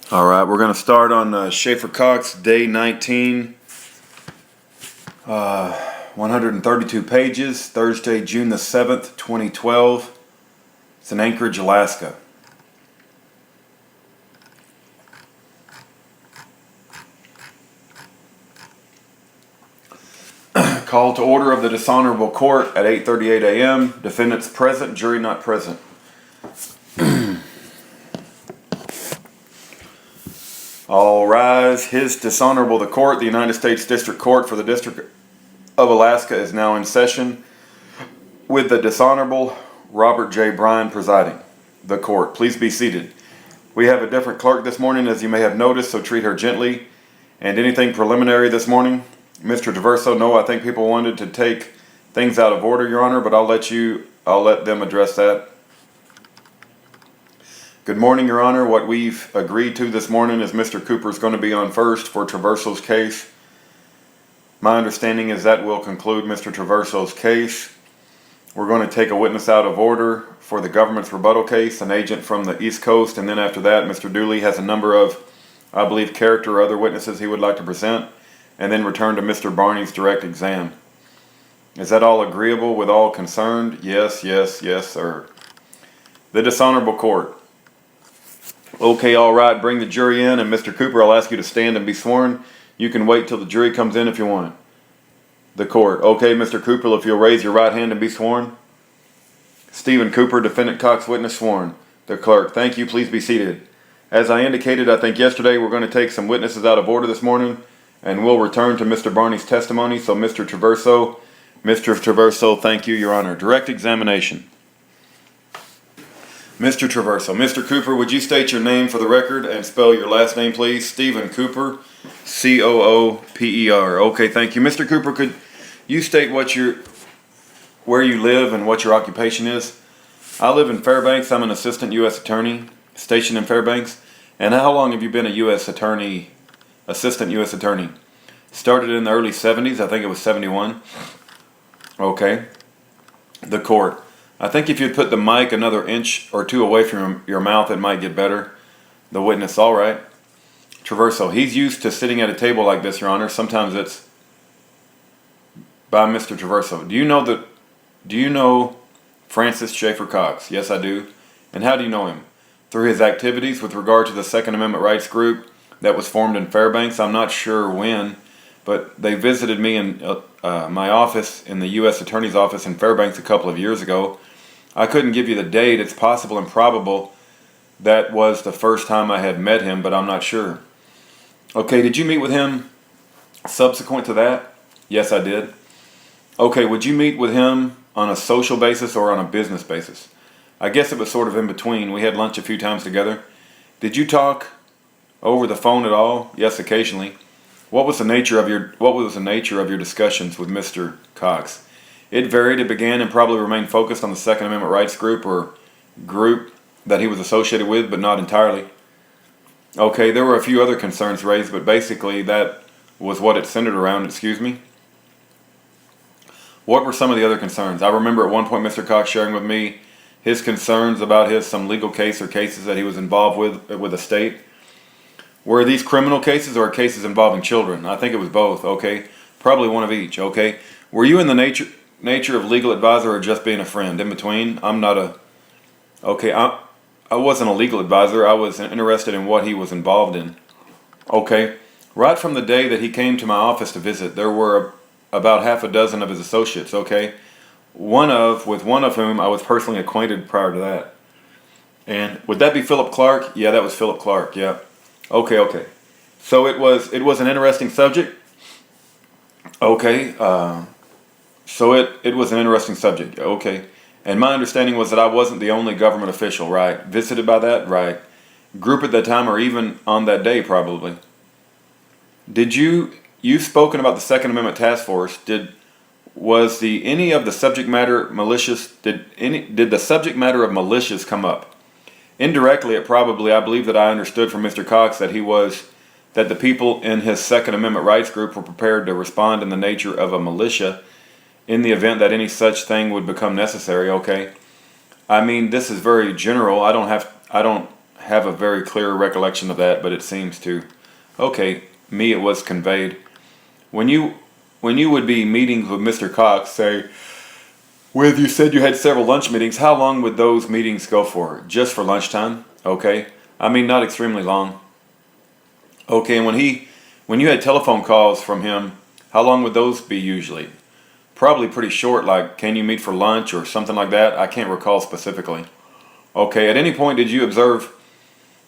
All right, we're going to start on Schaefer Cox, day 19, 132 pages, Thursday, June the 7th, 2012. It's in Anchorage, Alaska. Call to order of the dishonorable court at 8:38 a.m. Defendants present, jury not present. All rise. His dishonorable the court, the United States District Court for the District of Alaska is now in session with the dishonorable Robert J. Bryan presiding. The court, please be seated. We have a different clerk this morning, as you may have noticed, so treat her gently. And anything preliminary this morning? Mr. Traverso, no, I think people wanted to take things out of order, Your Honor, but I'll let them address that. Good morning, Your Honor. What we've agreed to this morning is Mr. Cooper is going to be on first for Traverso's case. My understanding is that will conclude Mr. Traverso's case. We're going to take a witness out of order for the government's rebuttal case, an agent from the East Coast, and then after that, Mr. Dooley has a number of, I believe, character or other witnesses he would like to present, and then return to Mr. Barney's direct exam. Is that all agreeable with all concerned? Yes, yes, yes, sir. The dishonorable court. Okay, all right, bring the jury in, and Mr. Cooper, I'll ask you to stand and be sworn. You can wait till the jury comes in if you want. The court. Okay, Mr. Cooper, if you'll raise your right hand and be sworn. Stephen Cooper, defendant Cox, witness sworn. The clerk. Thank you. Please be seated. As I indicated, I think yesterday, we're going to take some witnesses out of order this morning, and we'll return to Mr. Barney's testimony. So, Mr. Traverso, thank you, Your Honor. Direct examination. Mr. Traverso. Mr. Cooper, would you state your name for the record and spell your last name, please? Stephen Cooper, C-O-O-P-E-R. Okay, thank you. Mr. Cooper, could you state where you live and what your occupation is? I live in Fairbanks. I'm an assistant U.S. attorney stationed in Fairbanks. And how long have you been a U.S. attorney, assistant U.S. attorney? Started in the early 70s. I think it was 71. Okay. The court. I think if you'd put the mic another inch or two away from your mouth, it might get better. The witness. All right. Traverso. He's used to sitting at a table like this, Your Honor. Sometimes it's by Mr. Traverso. Do you know Francis Schaefer Cox? Yes, I do. And how do you know him? Through his activities with regard to the Second Amendment rights group that was formed in Fairbanks. I'm not sure when, but they visited me in my office in the U.S. Attorney's office in Fairbanks a couple of years ago. I couldn't give you the date. It's possible and probable that was the first time I had met him, but I'm not sure. Okay, did you meet with him subsequent to that? Yes, I did. Okay, would you meet with him on a social basis or on a business basis? I guess it was sort of in between. We had lunch a few times together. Did you talk over the phone at all? Yes, occasionally. What was the nature of your discussions with Mr. Cox? It varied. It began and probably remained focused on the Second Amendment rights group or group that he was associated with, but not entirely. Okay, there were a few other concerns raised, but basically that was what it centered around. Excuse me. What were some of the other concerns? I remember at one point Mr. Cox sharing with me his concerns about some legal case or cases that he was involved with the state. Were these criminal cases or cases involving children? I think it was both, okay? Probably one of each, okay? Were you in the nature of legal advisor or just being a friend? In between? I wasn't a legal advisor. I was interested in what he was involved in. Okay. Right from the day that he came to my office to visit, there were about half a dozen of his associates, okay? With one of whom I was personally acquainted prior to that. And would that be Philip Clark? Yeah, that was Philip Clark, yeah. Okay. So it was an interesting subject. Okay, so it was an interesting subject, okay. And my understanding was that I wasn't the only government official, right? Visited by that, right? Group at that time or even on that day, probably. You've spoken about the Second Amendment Task Force. Did the subject matter of militias come up? Indirectly, I believe that I understood from Mr. Cox that the people in his Second Amendment rights group were prepared to respond in the nature of a militia in the event that any such thing would become necessary, okay? I mean, this is very general. I don't have a very clear recollection of that, but it seems to. Okay, me it was conveyed. When you would be meeting with Mr. Cox, say, you said you had several lunch meetings, how long would those meetings go for? Just for lunchtime? Okay. I mean, not extremely long. Okay, and when you had telephone calls from him, how long would those be usually? Probably pretty short, like, can you meet for lunch or something like that? I can't recall specifically. Okay, at any point did you observe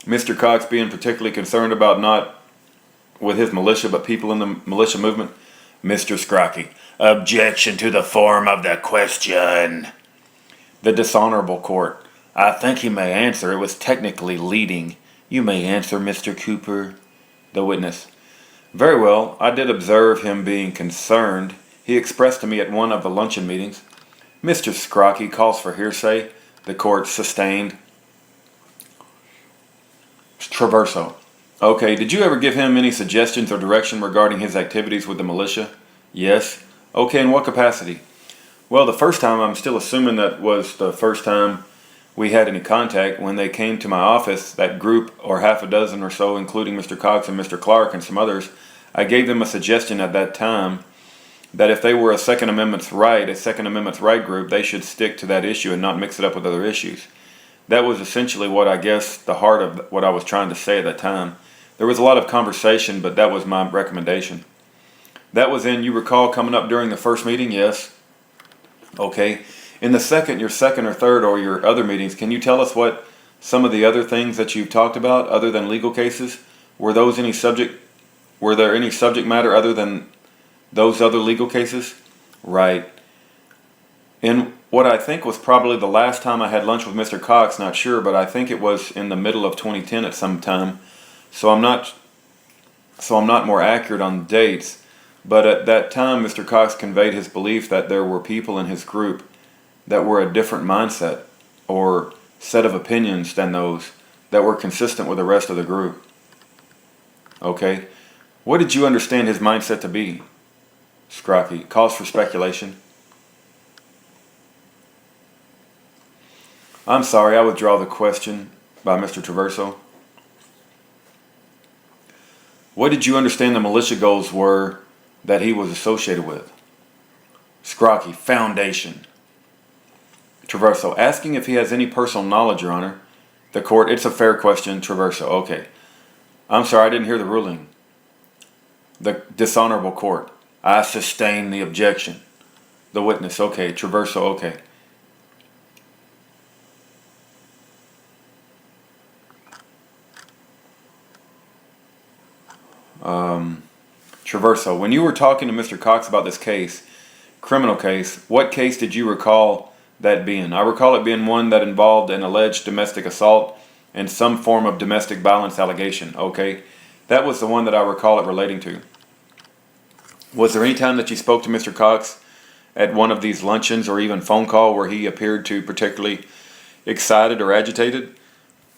Mr. Cox being particularly concerned about not with his militia, but people in the militia movement? Mr. Scrocky, objection to the form of the question. The dishonorable court, I think he may answer. It was technically leading. You may answer, Mr. Cooper. The witness, very well, I did observe him being concerned. He expressed to me at one of the luncheon meetings. Mr. Scrocky calls for hearsay. The court sustained. Traverso. Okay, did you ever give him any suggestions or direction regarding his activities with the militia? Yes. Okay, in what capacity? Well, the first time, I'm still assuming that was the first time we had any contact. When they came to my office, that group, or half a dozen or so, including Mr. Cox and Mr. Clark and some others, I gave them a suggestion at that time that if they were a Second Amendment right group, they should stick to that issue and not mix it up with other issues. That was essentially what I guess the heart of what I was trying to say at that time. There was a lot of conversation, but that was my recommendation. That was you recall coming up during the first meeting? Yes. Okay. In your second or third or your other meetings, can you tell us what some of the other things that you've talked about other than legal cases? Were there any subject matter other than those other legal cases? Right. In what I think was probably the last time I had lunch with Mr. Cox, not sure, but I think it was in the middle of 2010 at some time. So I'm not more accurate on dates, but at that time Mr. Cox conveyed his belief that there were people in his group that were a different mindset or set of opinions than those that were consistent with the rest of the group. Okay? What did you understand his mindset to be? Scrocky, cause for speculation. I'm sorry, I withdraw the question by Mr. Traverso. What did you understand the militia goals were that he was associated with? Scrocky, foundation. Traverso, asking if he has any personal knowledge, Your Honor. The court, it's a fair question. Traverso, okay. I'm sorry, I didn't hear the ruling. The dishonorable court, I sustain the objection. The witness, okay. Traverso, okay. Traverso, when you were talking to Mr. Cox about this case, criminal case, what case did you recall that being? I recall it being one that involved an alleged domestic assault and some form of domestic violence allegation. Okay, that was the one that I recall it relating to. Was there any time that you spoke to Mr. Cox at one of these luncheons or even phone call where he appeared to particularly excited or agitated?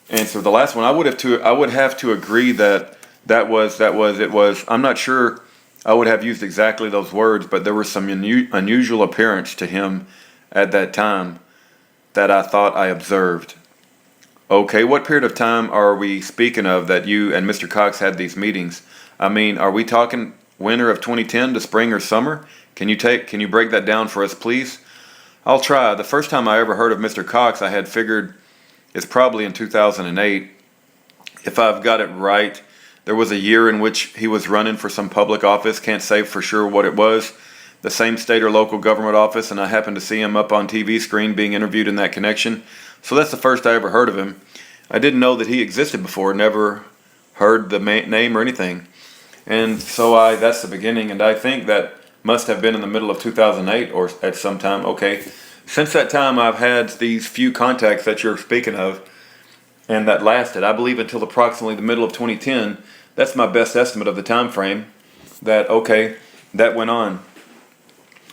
Answer, the last one, I would have to agree that it was. I'm not sure I would have used exactly those words, but there was some unusual appearance to him at that time that I thought I observed. Okay, what period of time are we speaking of that you and Mr. Cox had these meetings? I mean, are we talking winter of 2010 to spring or summer? Can you break that down for us, please? I'll try. The first time I ever heard of Mr. Cox, I had figured it's probably in 2008. If I've got it right, there was a year in which he was running for some public office. Can't say for sure what it was. The same state or local government office, and I happened to see him up on TV screen being interviewed in that connection. So that's the first I ever heard of him. I didn't know that he existed before, never heard the name or anything. And so that's the beginning, and I think that must have been in the middle of 2008 or at some time. Okay, since that time I've had these few contacts that you're speaking of, and that lasted, I believe, until approximately the middle of 2010. That's my best estimate of the time frame that went on.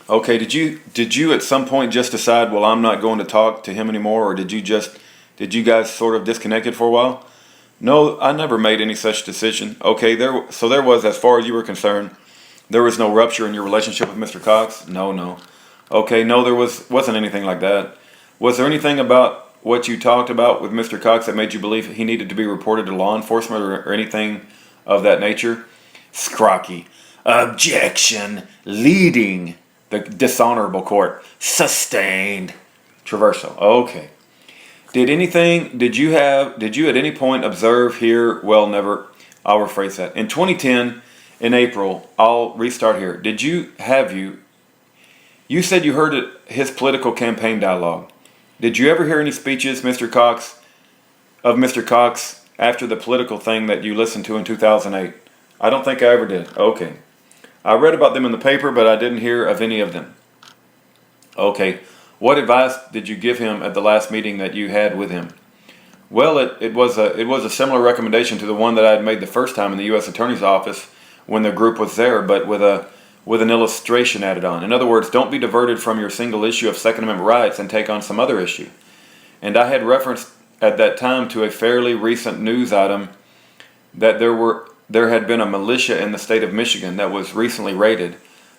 Okay, did you at some point just decide, well, I'm not going to talk to him anymore, or did you guys sort of disconnected for a while? No, I never made any such decision. Okay, there was, as far as you were concerned, there was no rupture in your relationship with Mr. Cox? No. Okay, no, there wasn't anything like that. Was there anything about what you talked about with Mr. Cox that made you believe he needed to be reported to law enforcement or anything of that nature? Scrocky. Objection. Leading the dishonorable court. Sustained. Traverso. Okay. Did you at any point observe, hear, well, never, I'll rephrase that. In 2010, in April, I'll restart here. You said you heard his political campaign dialogue. Did you ever hear any speeches, Mr. Cox, after the political thing that you listened to in 2008? I don't think I ever did. Okay. I read about them in the paper, but I didn't hear of any of them. Okay. What advice did you give him at the last meeting that you had with him? Well, it was a similar recommendation to the one that I had made the first time in the U.S. Attorney's Office when the group was there, but with an illustration added on. In other words, don't be diverted from your single issue of Second Amendment rights and take on some other issue. And I had referenced at that time to a fairly recent news item that there had been a militia in the state of Michigan that was recently raided,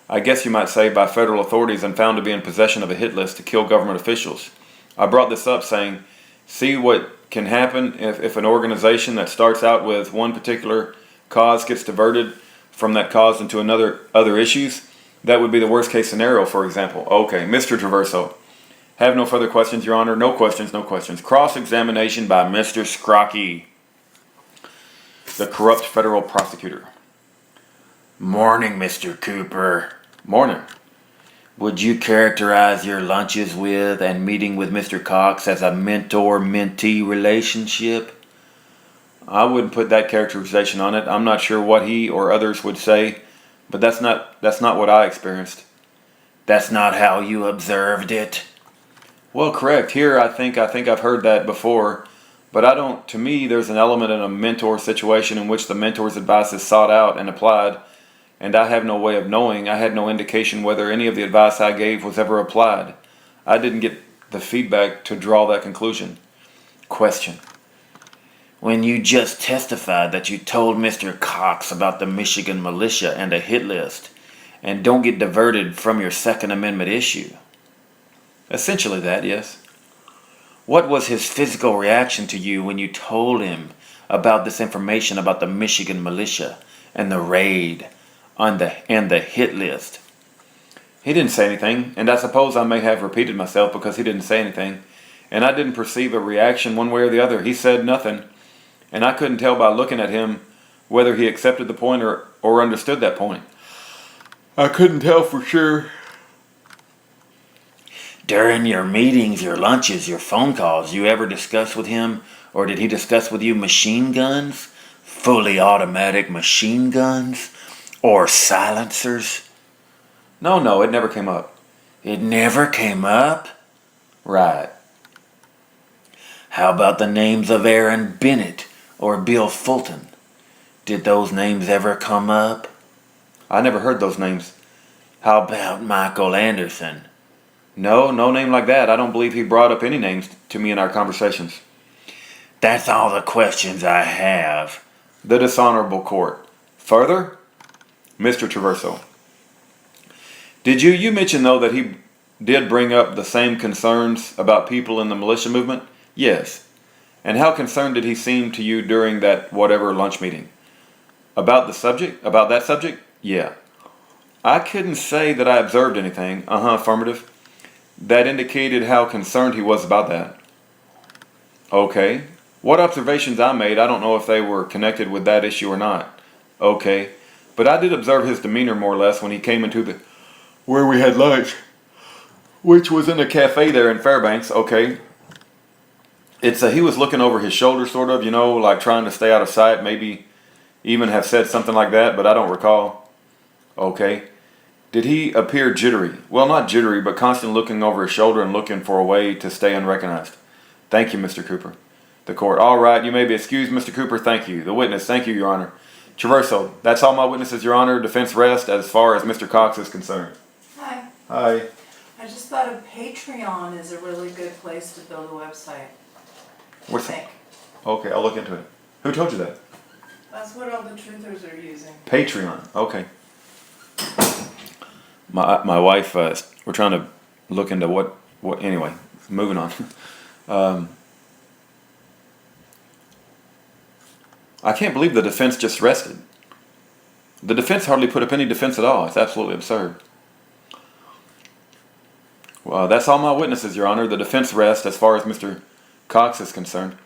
I guess you might say, by federal authorities and found to be in possession of a hit list to kill government officials. I brought this up saying, see what can happen if an organization that starts out with one particular cause gets diverted from that cause into other issues. That would be the worst case scenario, for example. Okay, Mr. Traverso. Have no further questions, Your Honor. No questions, no questions. Cross-examination by Mr. Scrocky, the corrupt federal prosecutor. Morning, Mr. Cooper. Morning. Would you characterize your lunches with and meeting with Mr. Cox as a mentor-mentee relationship? I wouldn't put that characterization on it. I'm not sure what he or others would say, but that's not what I experienced. That's not how you observed it? Well, correct. Here, I think I've heard that before, but to me, there's an element in a mentor situation in which the mentor's advice is sought out and applied, and I have no way of knowing. I had no indication whether any of the advice I gave was ever applied. I didn't get the feedback to draw that conclusion. Question. When you just testified that you told Mr. Cox about the Michigan militia and a hit list, and don't get diverted from your Second Amendment issue. Essentially that, yes. What was his physical reaction to you when you told him about this information about the Michigan militia and the raid and the hit list? He didn't say anything, and I suppose I may have repeated myself because he didn't say anything, and I didn't perceive a reaction one way or the other. He said nothing, and I couldn't tell by looking at him whether he accepted the point or understood that point. I couldn't tell for sure. During your meetings, your lunches, your phone calls, you ever discuss with him, or did he discuss with you machine guns, fully automatic machine guns, or silencers? No, it never came up. It never came up? Right. How about the names of Aaron Bennett or Bill Fulton? Did those names ever come up? I never heard those names. How about Michael Anderson? No name like that. I don't believe he brought up any names to me in our conversations. That's all the questions I have. The dishonorable court. Further? Mr. Traverso. Did you mention, though, that he did bring up the same concerns about people in the militia movement? Yes. And how concerned did he seem to you during that whatever lunch meeting? About that subject? Yeah. I couldn't say that I observed anything. Affirmative. That indicated how concerned he was about that. Okay. What observations I made, I don't know if they were connected with that issue or not. Okay. But I did observe his demeanor more or less when he came into where we had lunch, which was in a cafe there in Fairbanks. Okay. He was looking over his shoulder, sort of, like trying to stay out of sight, maybe even have said something like that, but I don't recall. Okay. Did he appear jittery? Well, not jittery, but constantly looking over his shoulder and looking for a way to stay unrecognized. Thank you, Mr. Cooper. The court. All right, you may be excused, Mr. Cooper. Thank you. The witness. Thank you, Your Honor. Traverso. That's all my witnesses, Your Honor. Defense rest as far as Mr. Cox is concerned. Hi. Hi. I just thought a Patreon is a really good place to build a website. What's that? Okay, I'll look into it. Who told you that? That's what all the truthers are using. Patreon. Okay. My wife, we're trying to look into what anyway, moving on. I can't believe the defense just rested. The defense hardly put up any defense at all. It's absolutely absurd. Well, that's all my witnesses, Your Honor. The defense rests as far as Mr. Cox is concerned.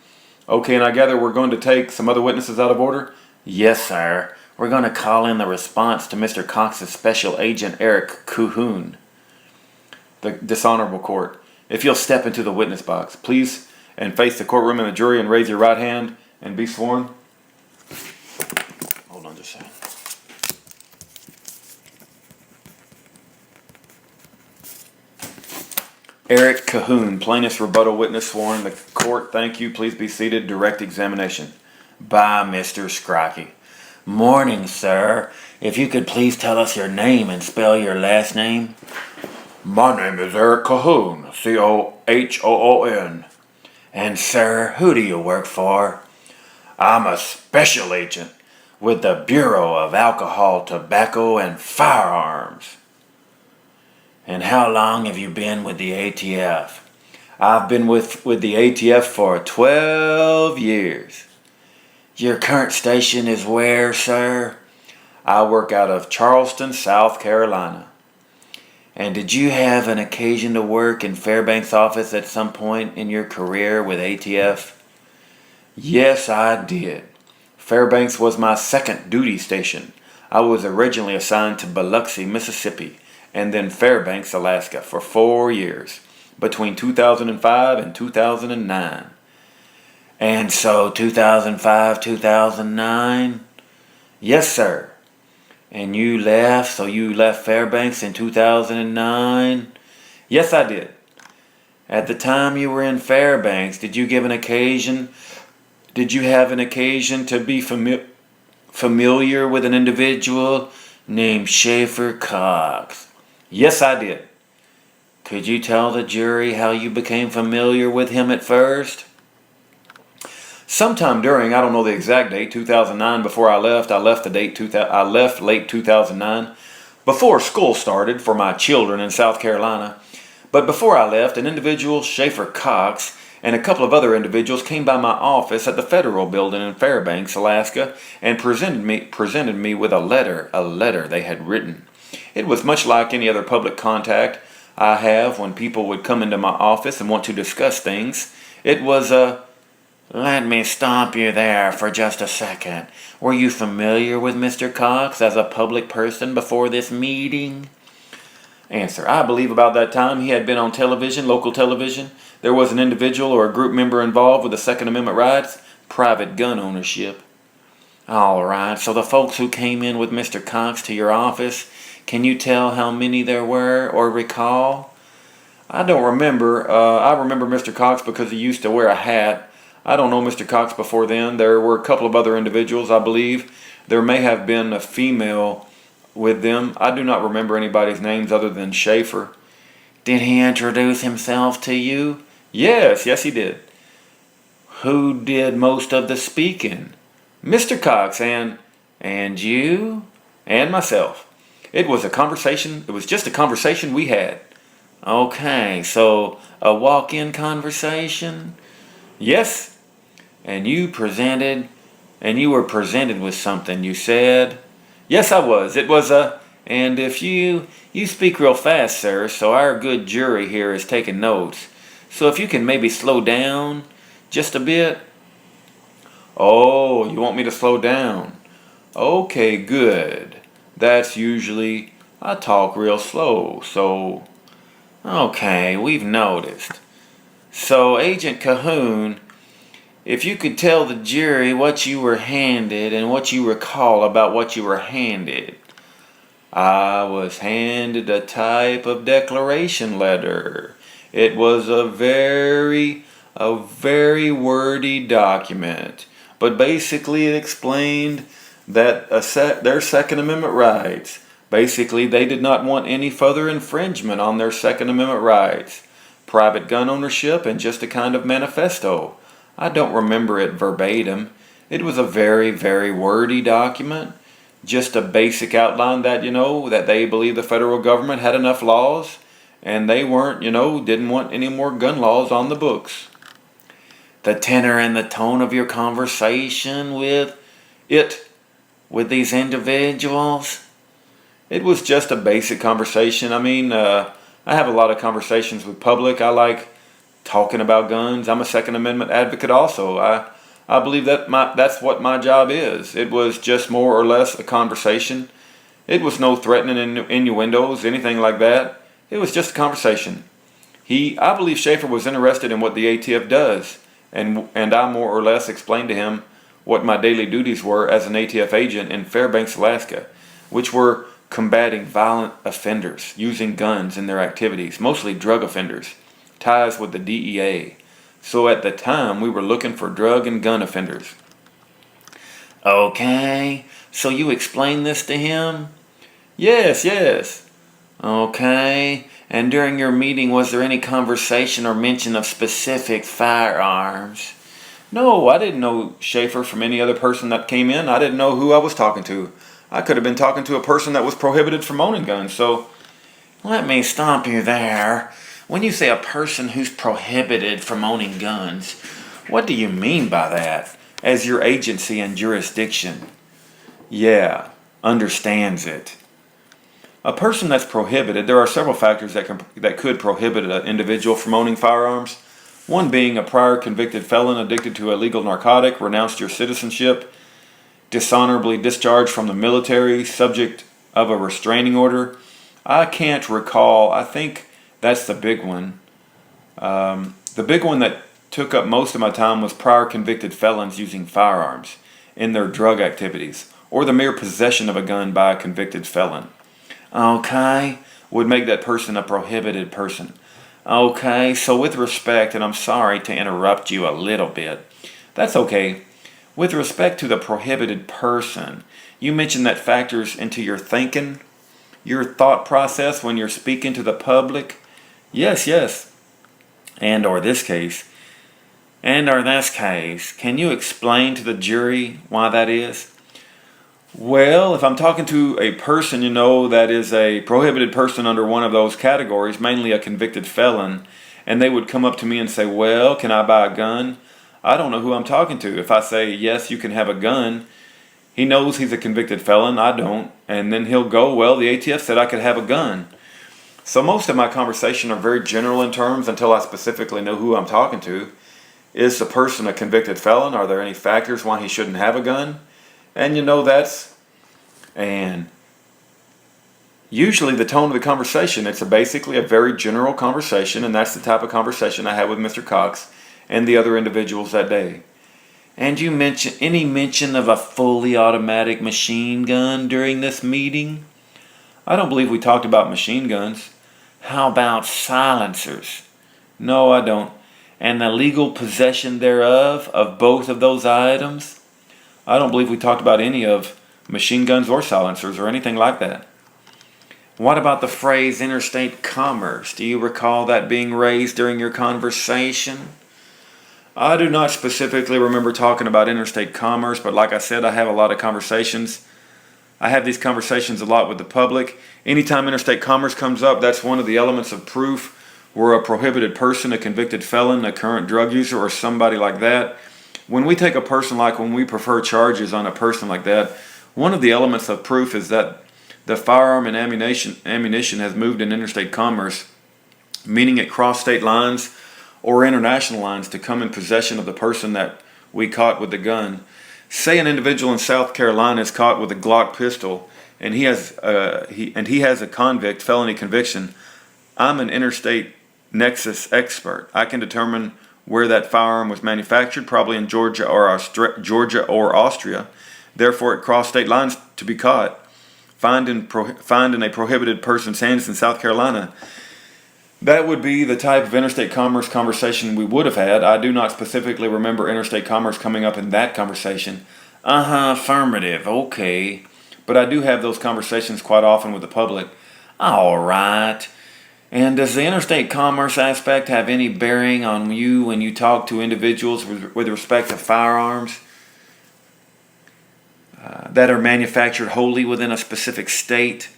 Okay, and I gather we're going to take some other witnesses out of order? Yes, sir. We're going to call in the response to Mr. Cox's special agent, Eric Cahoon. The dishonorable court. If you'll step into the witness box, please, and face the courtroom and the jury and raise your right hand and be sworn. Hold on just a second. Eric Cahoon, plaintiff's rebuttal witness sworn. The court, thank you. Please be seated. Direct examination. By Mr. Scrocky. Morning, sir. If you could please tell us your name and spell your last name. My name is Eric Cahoon, Cahoon. And sir, who do you work for? I'm a special agent With the Bureau of Alcohol, Tobacco, and Firearms. And how long have you been with the ATF? I've been with the ATF for 12 years. Your current station is where, sir? I work out of Charleston, South Carolina. And did you have an occasion to work in Fairbanks' office at some point in your career with ATF? Yes, I did. Fairbanks was my second duty station. I was originally assigned to Biloxi, Mississippi, and then Fairbanks, Alaska for 4 years, between 2005 and 2009. And so 2005, 2009? Yes, sir. And you left Fairbanks in 2009? Yes, I did. At the time you were in Fairbanks, did you have an occasion to be familiar with an individual named Schaefer Cox? Yes, I did. Could you tell the jury how you became familiar with him at first? Sometime during, I don't know the exact date, 2009, before I left late 2009, before school started for my children in South Carolina. But before I left, an individual, Schaefer Cox, and a couple of other individuals came by my office at the Federal Building in Fairbanks, Alaska, and presented me with a letter they had written. It was much like any other public contact I have when people would come into my office and want to discuss things. It was Let me stop you there for just a second. Were you familiar with Mr. Cox as a public person before this meeting? Answer. I believe about that time he had been on television, local television. There was an individual or a group member involved with the Second Amendment rights, private gun ownership. All right, so the folks who came in with Mr. Cox to your office, can you tell how many there were or recall? I don't remember. I remember Mr. Cox because he used to wear a hat. I don't know Mr. Cox before then. There were a couple of other individuals, I believe. There may have been a female with them. I do not remember anybody's names other than Schaefer. Did he introduce himself to you? Yes, he did. Who did most of the speaking? Mr. Cox and you? And myself. It was a conversation. It was just a conversation we had. Okay, so a walk-in conversation? Yes. And you were presented with something, you said? Yes, I was. It was a... And if you speak real fast, sir, so our good jury here is taking notes. So if you can maybe slow down just a bit. Oh, you want me to slow down? Okay, good. That's usually... I talk real slow, so... Okay, we've noticed. So, Agent Cahoon, if you could tell the jury what you were handed and what you recall about what you were handed. I was handed a type of declaration letter. It was a very wordy document. But basically it explained that their Second Amendment rights. Basically, they did not want any further infringement on their Second Amendment rights. Private gun ownership and just a kind of manifesto. I don't remember it verbatim. It was a very wordy document. Just a basic outline that, that they believe the federal government had enough laws and they didn't want any more gun laws on the books. The tenor and the tone of your conversation with it with these individuals? It was just a basic conversation. I mean, I have a lot of conversations with public. I like talking about guns. I'm a Second Amendment advocate also. I believe that that's what my job is. It was just more or less a conversation. It was no threatening innuendos, anything like that. It was just a conversation. I believe Schaefer was interested in what the ATF does, and I more or less explained to him what my daily duties were as an ATF agent in Fairbanks, Alaska, which were combating violent offenders using guns in their activities, mostly drug offenders, ties with the DEA. So at the time, we were looking for drug and gun offenders. Okay, so you explained this to him? Yes. Okay, and during your meeting, was there any conversation or mention of specific firearms? No, I didn't know Schaefer from any other person that came in. I didn't know who I was talking to. I could have been talking to a person that was prohibited from owning guns, so... Let me stop you there. When you say a person who's prohibited from owning guns, what do you mean by that? As your agency and jurisdiction. Yeah, understands it. A person that's prohibited, there are several factors that could prohibit an individual from owning firearms. One being a prior convicted felon addicted to a illegal narcotic, renounced your citizenship, dishonorably discharged from the military, subject of a restraining order. I can't recall. I think that's the big one. The big one that took up most of my time was prior convicted felons using firearms in their drug activities, or the mere possession of a gun by a convicted felon. Okay, Would make that person a prohibited person. okay, so with respect, and I'm sorry to interrupt you a little bit. That's okay. With respect to the prohibited person, you mentioned that factors into your thinking, your thought process when you're speaking to the public. Yes. And or this case, can you explain to the jury why that is? Well, if I'm talking to a person, that is a prohibited person under one of those categories, mainly a convicted felon, and they would come up to me and say, well, can I buy a gun? I don't know who I'm talking to. If I say, yes, you can have a gun, he knows he's a convicted felon, I don't, and then he'll go, well, the ATF said I could have a gun. So most of my conversation are very general in terms until I specifically know who I'm talking to. Is the person a convicted felon? Are there any factors why he shouldn't have a gun? And and usually the tone of the conversation, it's basically a very general conversation, and that's the type of conversation I had with Mr. Cox and the other individuals that day. And you mention any mention of a fully automatic machine gun during this meeting? I don't believe we talked about machine guns. How about silencers? No, I don't. And the legal possession thereof of both of those items? I don't believe we talked about any of machine guns or silencers or anything like that. What about the phrase interstate commerce? Do you recall that being raised during your conversation? I do not specifically remember talking about interstate commerce, but like I said, I have a lot of conversations. I have these conversations a lot with the public. Anytime interstate commerce comes up, that's one of the elements of proof. We're a prohibited person, a convicted felon, a current drug user, or somebody like that. When we take a person when we prefer charges on a person like that, one of the elements of proof is that the firearm and ammunition has moved in interstate commerce, meaning it crossed state lines or international lines to come in possession of the person that we caught with the gun. Say an individual in South Carolina is caught with a Glock pistol, and he has a convict felony conviction. I'm an interstate nexus expert. I can determine where that firearm was manufactured, probably in Georgia or Austria. Therefore, it crossed state lines to be caught. Found in a prohibited person's hands in South Carolina. That would be the type of interstate commerce conversation we would have had. I do not specifically remember interstate commerce coming up in that conversation. Affirmative, okay. But I do have those conversations quite often with the public. All right. And does the interstate commerce aspect have any bearing on you when you talk to individuals with respect to firearms that are manufactured wholly within a specific state?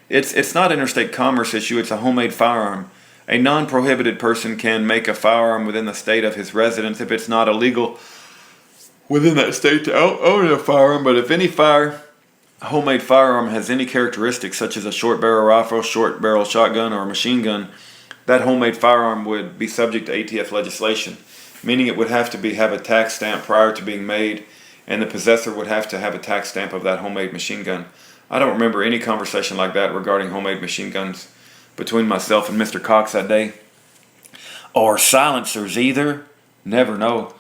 It's not an interstate commerce issue, it's a homemade firearm. A non-prohibited person can make a firearm within the state of his residence if it's not illegal within that state to own a firearm, but if any homemade firearm has any characteristics such as a short barrel rifle, short barrel shotgun, or a machine gun, that homemade firearm would be subject to ATF legislation, meaning it would have to have a tax stamp prior to being made, and the possessor would have to have a tax stamp of that homemade machine gun. I don't remember any conversation like that regarding homemade machine guns between myself and Mr. Cox that day. Or silencers either. Never know.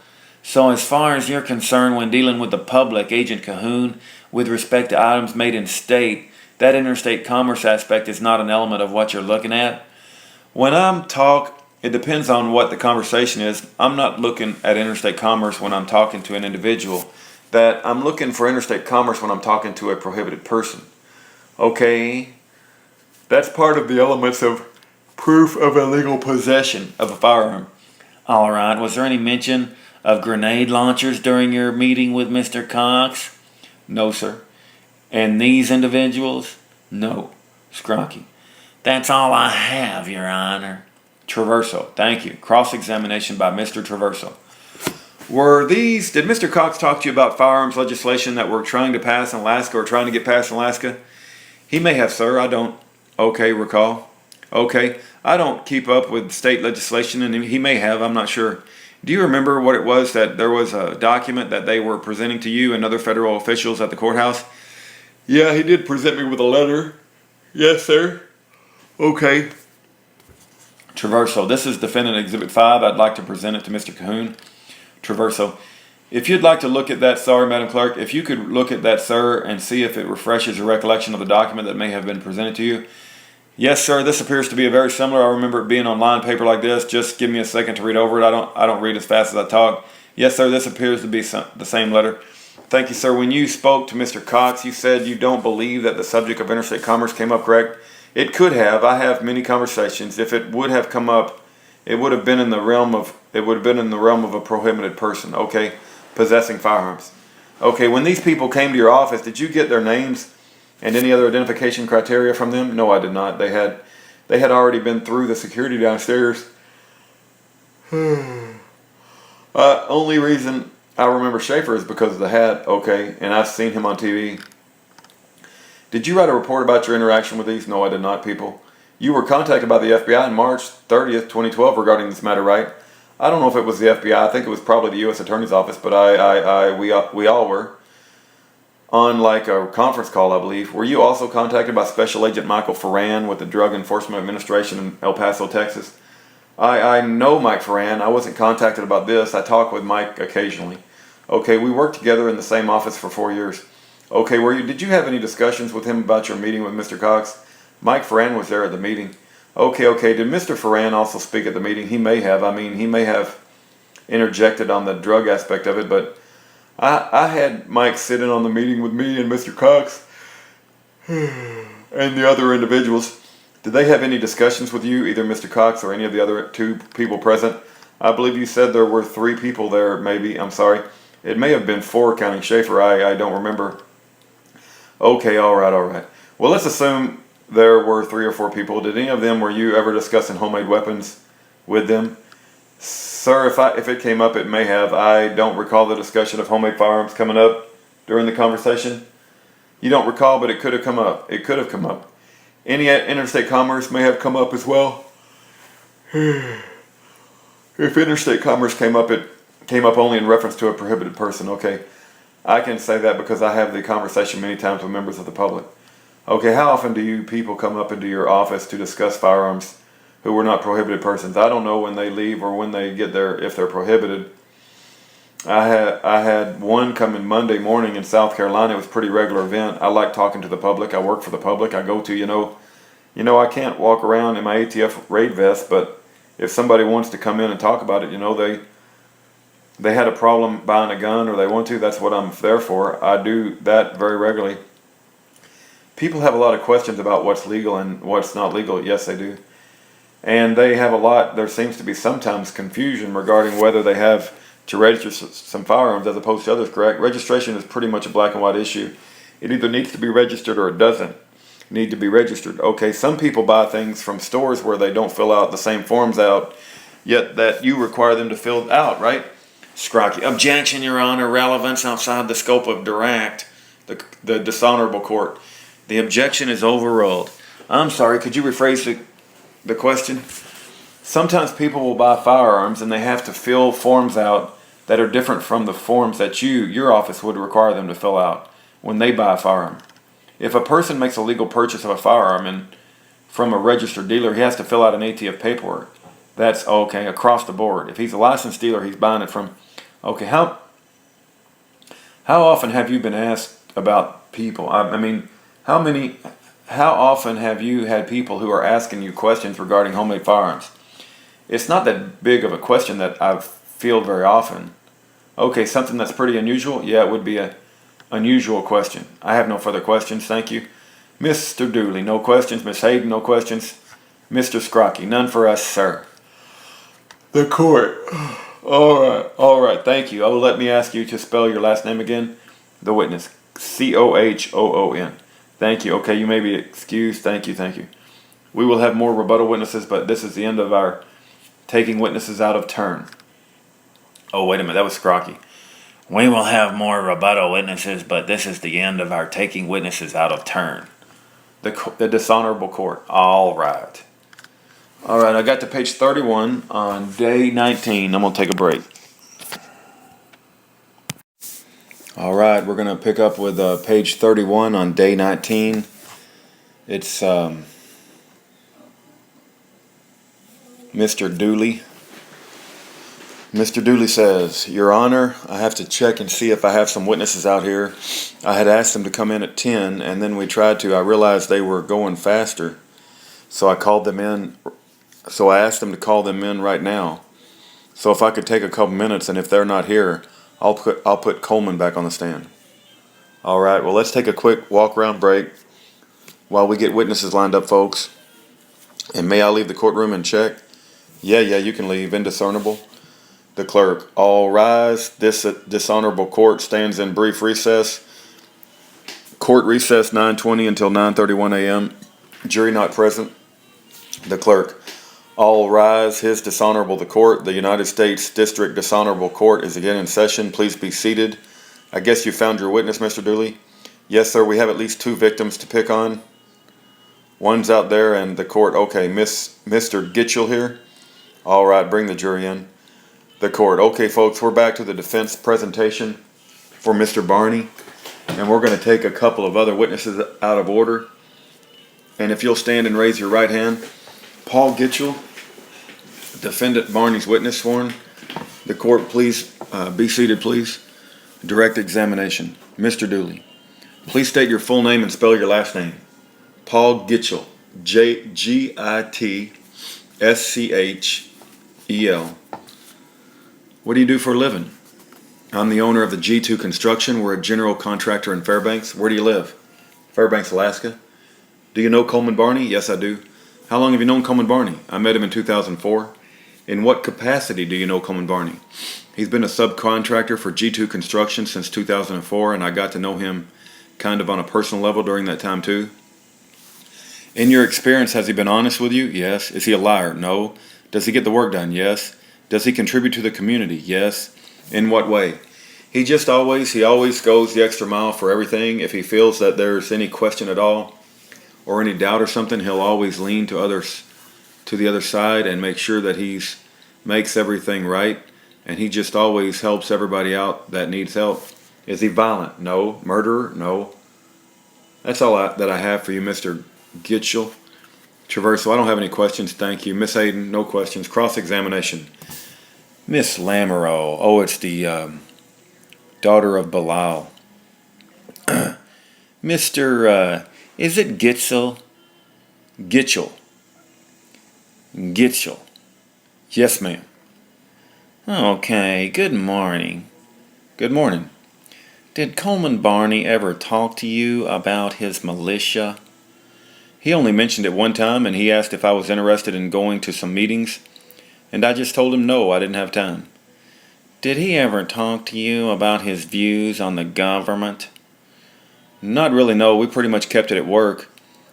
So as far as you're concerned when dealing with the public, Agent Cahoon, with respect to items made in state, that interstate commerce aspect is not an element of what you're looking at. When it depends on what the conversation is. I'm not looking at interstate commerce when I'm talking to an individual. That I'm looking for interstate commerce when I'm talking to a prohibited person. Okay, that's part of the elements of proof of illegal possession of a firearm. All right. Was there any mention of grenade launchers during your meeting with Mr. Cox? No, sir. And these individuals? No. Scrocky. That's all I have, Your Honor. Traverso. Thank you. Cross-examination by Mr. Traverso. Did Mr. Cox talk to you about firearms legislation that we're trying to pass in Alaska or trying to get passed in Alaska? He may have, sir. I don't. Okay, recall. Okay. I don't keep up with state legislation, and he may have. I'm not sure. Do you remember what it was that there was a document that they were presenting to you and other federal officials at the courthouse? Yeah, he did present me with a letter. Yes, sir. Okay. Traverso, this is Defendant Exhibit 5. I'd like to present it to Mr. Cahoon. Traverso, if you'd like to look at that, sorry, Madam Clerk, if you could look at that, sir, and see if it refreshes your recollection of the document that may have been presented to you. Yes, sir, this appears to be a very similar. I remember it being on line paper like this. Just give me a second to read over it. I don't read as fast as I talk. Yes, sir, this appears to be the same letter. Thank you, sir. When you spoke to Mr. Cox, you said you don't believe that the subject of interstate commerce came up, correct? It could have. I have many conversations. If it would have come up, it would have been in the realm of a prohibited person, okay, possessing firearms. Okay, when these people came to your office, did you get their names and any other identification criteria from them? No, I did not. They had already been through the security downstairs. Only reason I remember Schaefer is because of the hat, okay, and I've seen him on TV. Did you write a report about your interaction with these? No, I did not, people. You were contacted by the FBI on March 30th, 2012 regarding this matter, right? I don't know if it was the FBI. I think it was probably the U.S. Attorney's Office, but we all were on like a conference call, I believe. Were you also contacted by Special Agent Michael Ferran with the Drug Enforcement Administration in El Paso, Texas? I know Mike Ferran. I wasn't contacted about this. I talk with Mike occasionally. Okay, we worked together in the same office for 4 years. Okay, did you have any discussions with him about your meeting with Mr. Cox? Mike Ferran was there at the meeting. Okay. Did Mr. Ferran also speak at the meeting? He may have. I mean, he may have interjected on the drug aspect of it, but I had Mike sitting on the meeting with me and Mr. Cox and the other individuals. Did they have any discussions with you, either Mr. Cox or any of the other two people present? I believe you said there were 3 people there, maybe. I'm sorry. It may have been 4 counting Schaefer. I don't remember. Okay, all right. Well, let's assume there were 3 or 4 people. Did any of them, were you ever discussing homemade weapons with them? Sir, if it came up, it may have. I don't recall the discussion of homemade firearms coming up during the conversation. You don't recall, but it could have come up. It could have come up. Any interstate commerce may have come up as well. If interstate commerce came up, it came up only in reference to a prohibited person. Okay, I can say that because I have the conversation many times with members of the public. Okay, how often do you people come up into your office to discuss firearms who were not prohibited persons? I don't know when they leave or when they get there if they're prohibited. I had one come in Monday morning in South Carolina. It was a pretty regular event. I like talking to the public. I work for the public. I go to, I can't walk around in my ATF raid vest, but if somebody wants to come in and talk about it, they had a problem buying a gun or they want to, that's what I'm there for. I do that very regularly. People have a lot of questions about what's legal and what's not legal. Yes, they do. And there seems to be sometimes confusion regarding whether they have to register some firearms as opposed to others, correct? Registration is pretty much a black and white issue. It either needs to be registered or it doesn't need to be registered. Okay, some people buy things from stores where they don't fill out the same forms out, yet that you require them to fill out, right? Scrocky. Objection, Your Honor. Relevance outside the scope of direct. The dishonorable court. The objection is overruled. I'm sorry, could you rephrase the question? Sometimes people will buy firearms and they have to fill forms out that are different from the forms that your office would require them to fill out when they buy a firearm. If a person makes a legal purchase of a firearm and from a registered dealer, he has to fill out an ATF paperwork. That's okay, across the board. If he's a licensed dealer, he's buying it from... Okay, how often have you been asked about people? I mean, how often have you had people who are asking you questions regarding homemade firearms? It's not that big of a question that I field very often. Okay, something that's pretty unusual? Yeah, it would be a unusual question. I have no further questions, thank you. Mr. Dooley, no questions. Miss Hayden, no questions. Mr. Scrocky, none for us, sir. The court. All right, thank you. Oh, let me ask you to spell your last name again. The witness, Cohoon. Thank you. Okay, you may be excused. Thank you. We will have more rebuttal witnesses, but this is the end of our taking witnesses out of turn. Oh, wait a minute, that was Scrocky. We will have more rebuttal witnesses, but this is the end of our taking witnesses out of turn. The dishonorable court. All right, I got to page 31 on day 19. I'm going to take a break. All right, we're going to pick up with page 31 on day 19. It's Mr. Dooley. Mr. Dooley says, Your Honor, I have to check and see if I have some witnesses out here. I had asked them to come in at 10, and then we tried to. I realized they were going faster, so I called them in. So I asked them to call them in right now. So if I could take a couple minutes, and if they're not here, I'll put Coleman back on the stand. All right, well, let's take a quick walk-around break while we get witnesses lined up, folks. And may I leave the courtroom and check? Yeah, you can leave. Indiscernible. The clerk. All rise. This dishonorable court stands in brief recess. Court recess 9:20 until 9:31 a.m. Jury not present. The clerk. All rise. His dishonorable the court. The United States District Dishonorable Court is again in session. Please be seated. I guess you found your witness, Mr. Dooley? Yes, sir. We have at least 2 victims to pick on. One's out there and the court. Okay, Mr. Gitchell here. All right, bring the jury in. The court. Okay, folks, we're back to the defense presentation for Mr. Barney. And we're going to take a couple of other witnesses out of order. And if you'll stand and raise your right hand. Paul Gitchell, defendant Barney's witness sworn. The court, please be seated, please. Direct examination. Mr. Dooley, please state your full name and spell your last name. Paul Gitchell, Gitschel. What do you do for a living? I'm the owner of the G2 Construction. We're a general contractor in Fairbanks. Where do you live? Fairbanks, Alaska. Do you know Coleman Barney? Yes, I do. How long have you known Coleman Barney? I met him in 2004. In what capacity do you know Coleman Barney? He's been a subcontractor for G2 Construction since 2004, and I got to know him kind of on a personal level during that time too. In your experience, has he been honest with you? Yes. Is he a liar? No. Does he get the work done? Yes. Does he contribute to the community? Yes. In what way? He always goes the extra mile for everything. If he feels that there's any question at all or any doubt or something, he'll always lean to the other side and make sure that makes everything right. And he just always helps everybody out that needs help. Is he violent? No. Murderer? No. That's all that I have for you, Mr. Gitchell. Traversal, I don't have any questions, thank you. Miss Hayden, no questions. Cross-examination. Miss Lamoureux. Oh, it's the daughter of Belial. Mr. Is it Gitchell? Gitchell. Yes, ma'am. Okay, good morning. Good morning. Did Coleman Barney ever talk to you about his militia? He only mentioned it one time, and he asked if I was interested in going to some meetings, and I just told him no, I didn't have time. Did he ever talk to you about his views on the government? Not really, no. We pretty much kept it at work,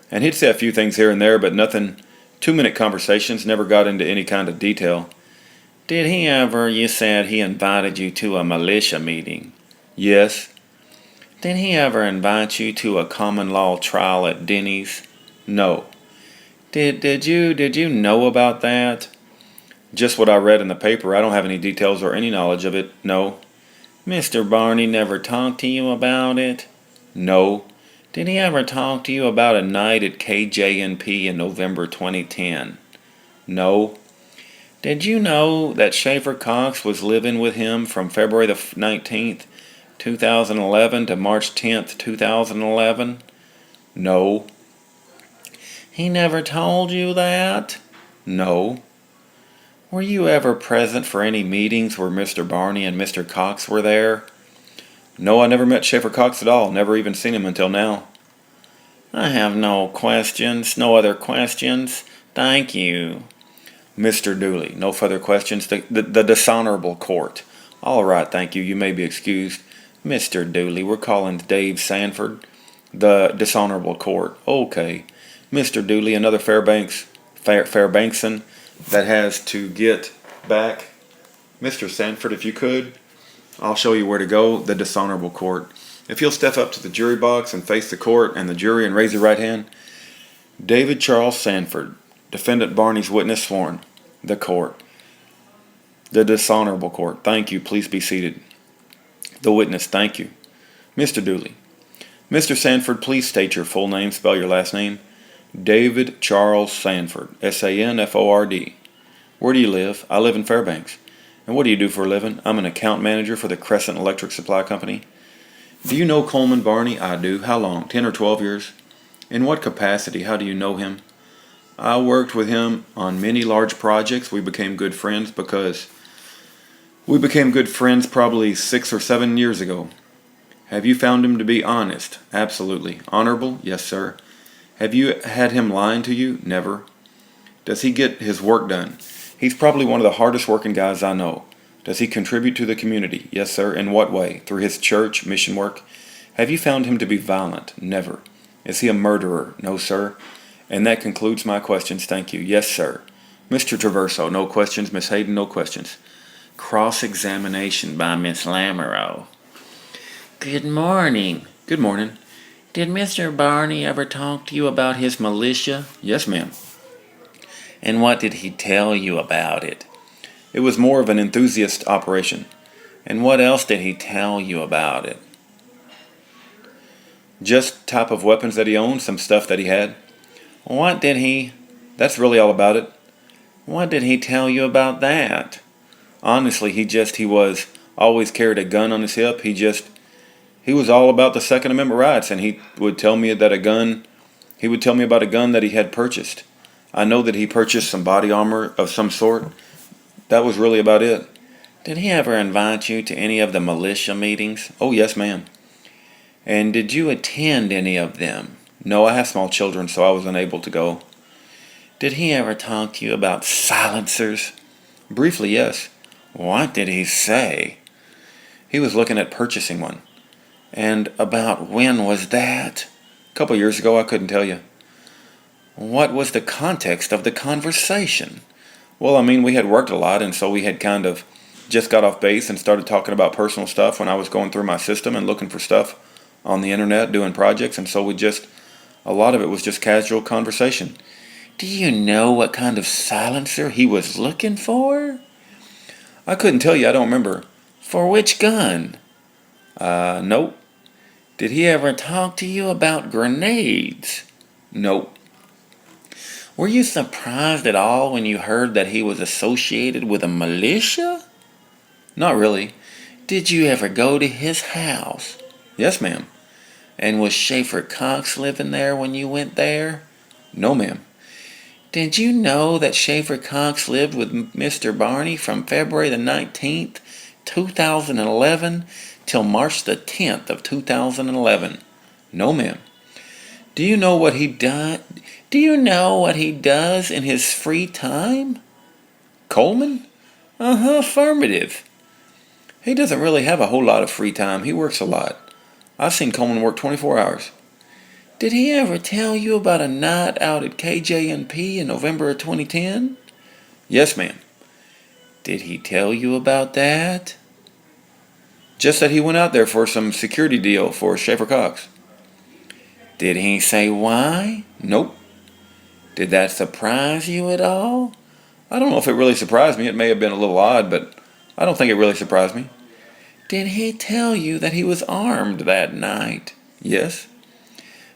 and he'd say a few things here and there, but nothing. 2-minute conversations, never got into any kind of detail. Did he ever, you said he invited you to a militia meeting? Yes. Did he ever invite you to a common law trial at Denny's? No. Did you know about that? Just what I read in the paper. I don't have any details or any knowledge of it. No. Mr. Barney never talked to you about it? No. Did he ever talk to you about a night at KJNP in November 2010? No. Did you know that Schaefer Cox was living with him from February the 19th, 2011 to March 10th, 2011? No. He never told you that? No. Were you ever present for any meetings where Mr. Barney and Mr. Cox were there? No, I never met Schaefer Cox at all. Never even seen him until now. I have no questions. No other questions. Thank you. Mr. Dooley, no further questions. The dishonorable court. All right, thank you. You may be excused. Mr. Dooley, We're calling Dave Sanford. The dishonorable court. Okay. Mr. Dooley, another Fairbankson that has to get back. Mr. Sanford, if you could, I'll show you where to go. The dishonorable court. If you'll step up to the jury box and face the court and the jury and raise your right hand. David Charles Sanford, defendant Barney's witness sworn. The court. The dishonorable court. Thank you. Please be seated. The witness. Thank you. Mr. Dooley. Mr. Sanford, please state your full name. Spell your last name. David Charles Sanford. Sanford. Where do you live? I live in Fairbanks. And what do you do for a living? I'm an account manager for the Crescent Electric Supply Company. Do you know Coleman Barney? I do. How long? 10 or 12 years. In what capacity? How do you know him? I worked with him on many large projects. We became good friends probably 6 or 7 years ago. Have you found him to be honest? Absolutely. Honorable? Yes, sir. Have you had him lying to you? Never. Does he get his work done? He's probably one of the hardest working guys I know. Does he contribute to the community? Yes, sir. In what way? Through his church, mission work? Have you found him to be violent? Never. Is he a murderer? No, sir. And that concludes my questions. Thank you. Yes, sir. Mr. Traverso, no questions. Miss Hayden, no questions. Cross-examination by Miss Lamoureux. Good morning. Good morning. Did Mr. Barney ever talk to you about his militia? Yes, ma'am. And what did he tell you about it? It was more of an enthusiast operation. And what else did he tell you about it? Just type of weapons that he owned, some stuff that he had. What did he... That's really all about it. What did he tell you about that? Honestly, he was always carried a gun on his hip. He was all about the Second Amendment rights, and he would tell me about a gun that he had purchased. I know that he purchased some body armor of some sort. That was really about it. Did he ever invite you to any of the militia meetings? Oh, yes, ma'am. And did you attend any of them? No, I have small children, so I was unable to go. Did he ever talk to you about silencers? Briefly, yes. What did he say? He was looking at purchasing one. And about when was that? A couple years ago, I couldn't tell you. What was the context of the conversation? Well, we had worked a lot, and so we had kind of just got off base and started talking about personal stuff when I was going through my system and looking for stuff on the internet, doing projects, and so a lot of it was just casual conversation. Do you know what kind of silencer he was looking for? I couldn't tell you, I don't remember. For which gun? Nope. Did he ever talk to you about grenades? Nope. Were you surprised at all when you heard that he was associated with a militia? Not really. Did you ever go to his house? Yes, ma'am. And was Schaefer Cox living there when you went there? No, ma'am. Did you know that Schaefer Cox lived with Mr. Barney from February the 19th, 2011 till March the 10th of 2011? No, ma'am. Do you know what he does? Do you know what he does in his free time? Coleman? Affirmative. He doesn't really have a whole lot of free time. He works a lot. I've seen Coleman work 24 hours. Did he ever tell you about a night out at KJNP in November of 2010? Yes, ma'am. Did he tell you about that? Just that he went out there for some security deal for Schaefer Cox. Did he say why? Nope. Did that surprise you at all? I don't know if it really surprised me. It may have been a little odd, but I don't think it really surprised me. Did he tell you that he was armed that night? Yes.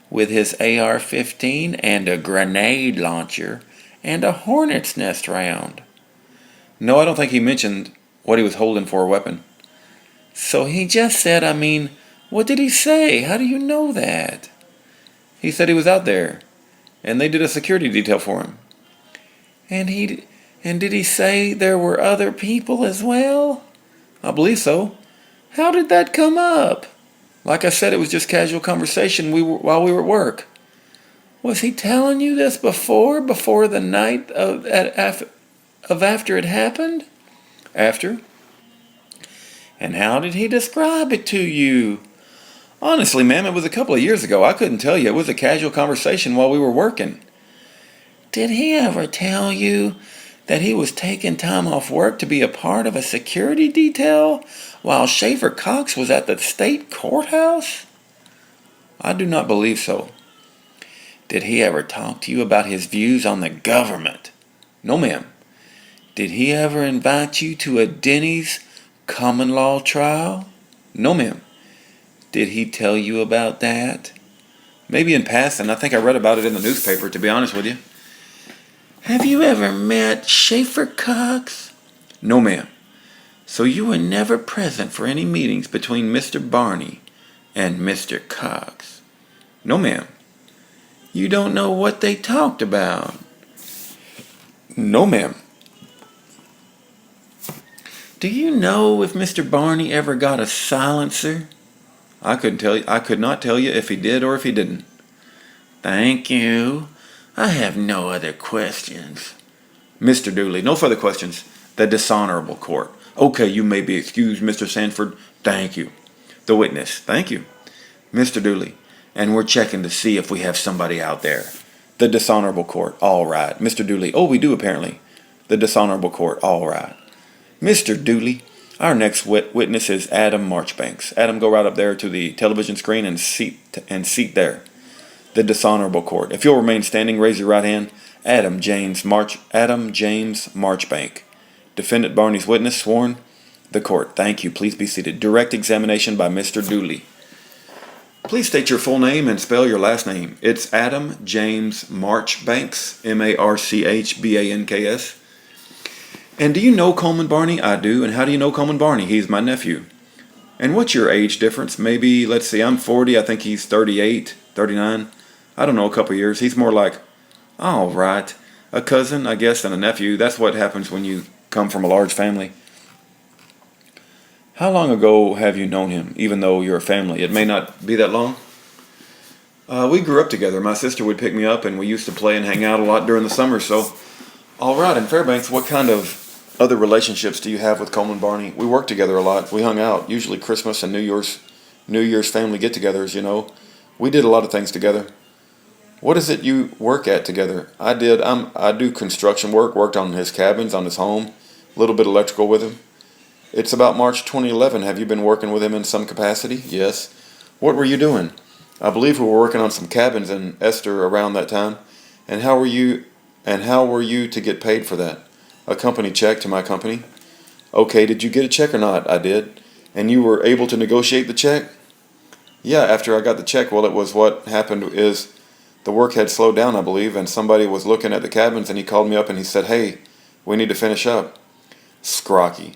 With his AR-15 and a grenade launcher and a hornet's nest round? No, I don't think he mentioned what he was holding for a weapon. So he just said, what did he say? How do you know that? He said he was out there, and they did a security detail for him. And did he say there were other people as well? I believe so. How did that come up? Like I said, it was just casual conversation while we were at work. Was he telling you this before the night of after it happened? After? And how did he describe it to you? Honestly, ma'am, it was a couple of years ago. I couldn't tell you. It was a casual conversation while we were working. Did he ever tell you that he was taking time off work to be a part of a security detail while Schaefer Cox was at the state courthouse? I do not believe so. Did he ever talk to you about his views on the government? No, ma'am. Did he ever invite you to a Denny's common law trial? No, ma'am. Did he tell you about that? Maybe in passing. I think I read about it in the newspaper, to be honest with you. Have you ever met Schaefer Cox? No, ma'am. So you were never present for any meetings between Mr. Barney and Mr. Cox? No, ma'am. You don't know what they talked about? No, ma'am. Do you know if Mr. Barney ever got a silencer? I could not tell you if he did or if he didn't. Thank you. I have no other questions. Mr. Dooley, no further questions. The dishonorable court. Okay, you may be excused, Mr. Sanford. Thank you. The witness. Thank you. Mr. Dooley, and we're checking to see if we have somebody out there. The dishonorable court. All right. Mr. Dooley. Oh, we do apparently. The dishonorable court. All right. Mr. Dooley, our next witness is Adam Marchbanks. Adam, go right up there to the television screen and seat there. The dishonorable court. If you'll remain standing, raise your right hand. Adam James Marchbank. Defendant Barney's witness, sworn. The court. Thank you. Please be seated. Direct examination by Mr. Dooley. Please state your full name and spell your last name. It's Adam James Marchbanks, Marchbanks. And do you know Coleman Barney? I do. And how do you know Coleman Barney? He's my nephew. And what's your age difference? Maybe, let's see, I'm 40. I think he's 38, 39. I don't know, a couple years. He's more like, all right, a cousin, I guess, and a nephew. That's what happens when you come from a large family. How long ago have you known him, even though you're a family? It may not be that long. We grew up together. My sister would pick me up, and we used to play and hang out a lot during the summer. So, all right, in Fairbanks, what kind of other relationships do you have with Coleman Barney? We worked together a lot. We hung out, usually Christmas and New Year's family get-togethers, you know. We did a lot of things together. What is it you work at together? I do construction work, worked on his cabins, on his home, a little bit electrical with him. It's about March 2011. Have you been working with him in some capacity? Yes. What were you doing? I believe we were working on some cabins in Esther around that time. And how were you to get paid for that? A company check to my company. Okay, did you get a check or not? I did. And you were able to negotiate the check? Yeah, after I got the check, well, it was what happened is the work had slowed down, I believe, and somebody was looking at the cabins, and he called me up and he said, hey, we need to finish up. Scrocky.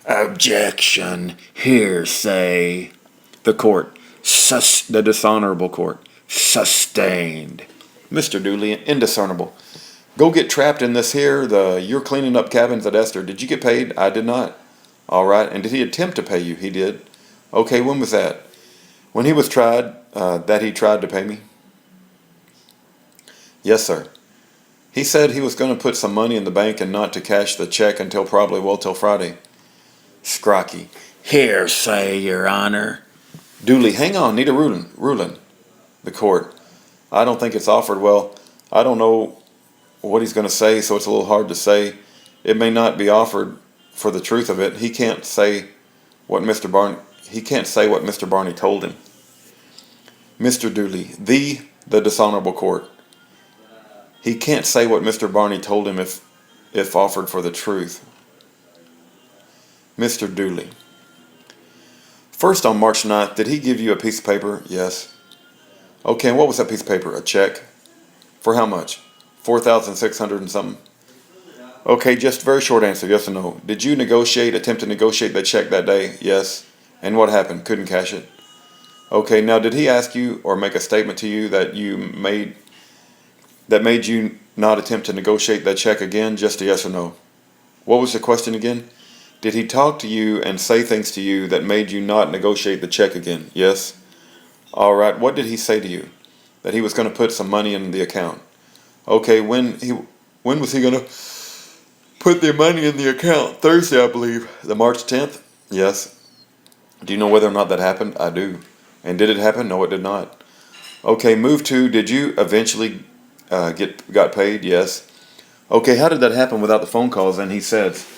Objection. Hearsay. The court. The dishonorable court. Sustained. Mr. Dooley, indiscernible. Go get trapped in this here, you're cleaning up cabins at Esther. Did you get paid? I did not. All right, and did he attempt to pay you? He did. Okay, when was that? When he was tried, he tried to pay me? Yes, sir. He said he was going to put some money in the bank and not to cash the check until till Friday. Scrocky. Hearsay, Your Honor. Dooley, hang on, need a ruling. The court. I don't think it's offered. Well, I don't know what he's going to say, so it's a little hard to say. It may not be offered for the truth of it, he can't say what Mr. Barney told him. Mr. Dooley, the dishonorable court. He can't say what Mr. Barney told him if offered for the truth. Mr. Dooley. First, on March 9th, did he give you a piece of paper? Yes. Okay, and what was that piece of paper? A check? For how much? 4,600 and something. Okay, just very short answer, yes or no. Did you attempt to negotiate that check that day? Yes. And what happened? Couldn't cash it? Okay, now did he ask you or make a statement to you that made you not attempt to negotiate that check again? Just a yes or no. What was the question again? Did he talk to you and say things to you that made you not negotiate the check again? Yes. All right, what did he say to you? That he was going to put some money in the account. Okay, when was he going to put the money in the account? Thursday, I believe. The March 10th? Yes. Do you know whether or not that happened? I do. And did it happen? No, it did not. Okay, move to, did you eventually got paid? Yes. Okay, how did that happen without the phone calls? And he says,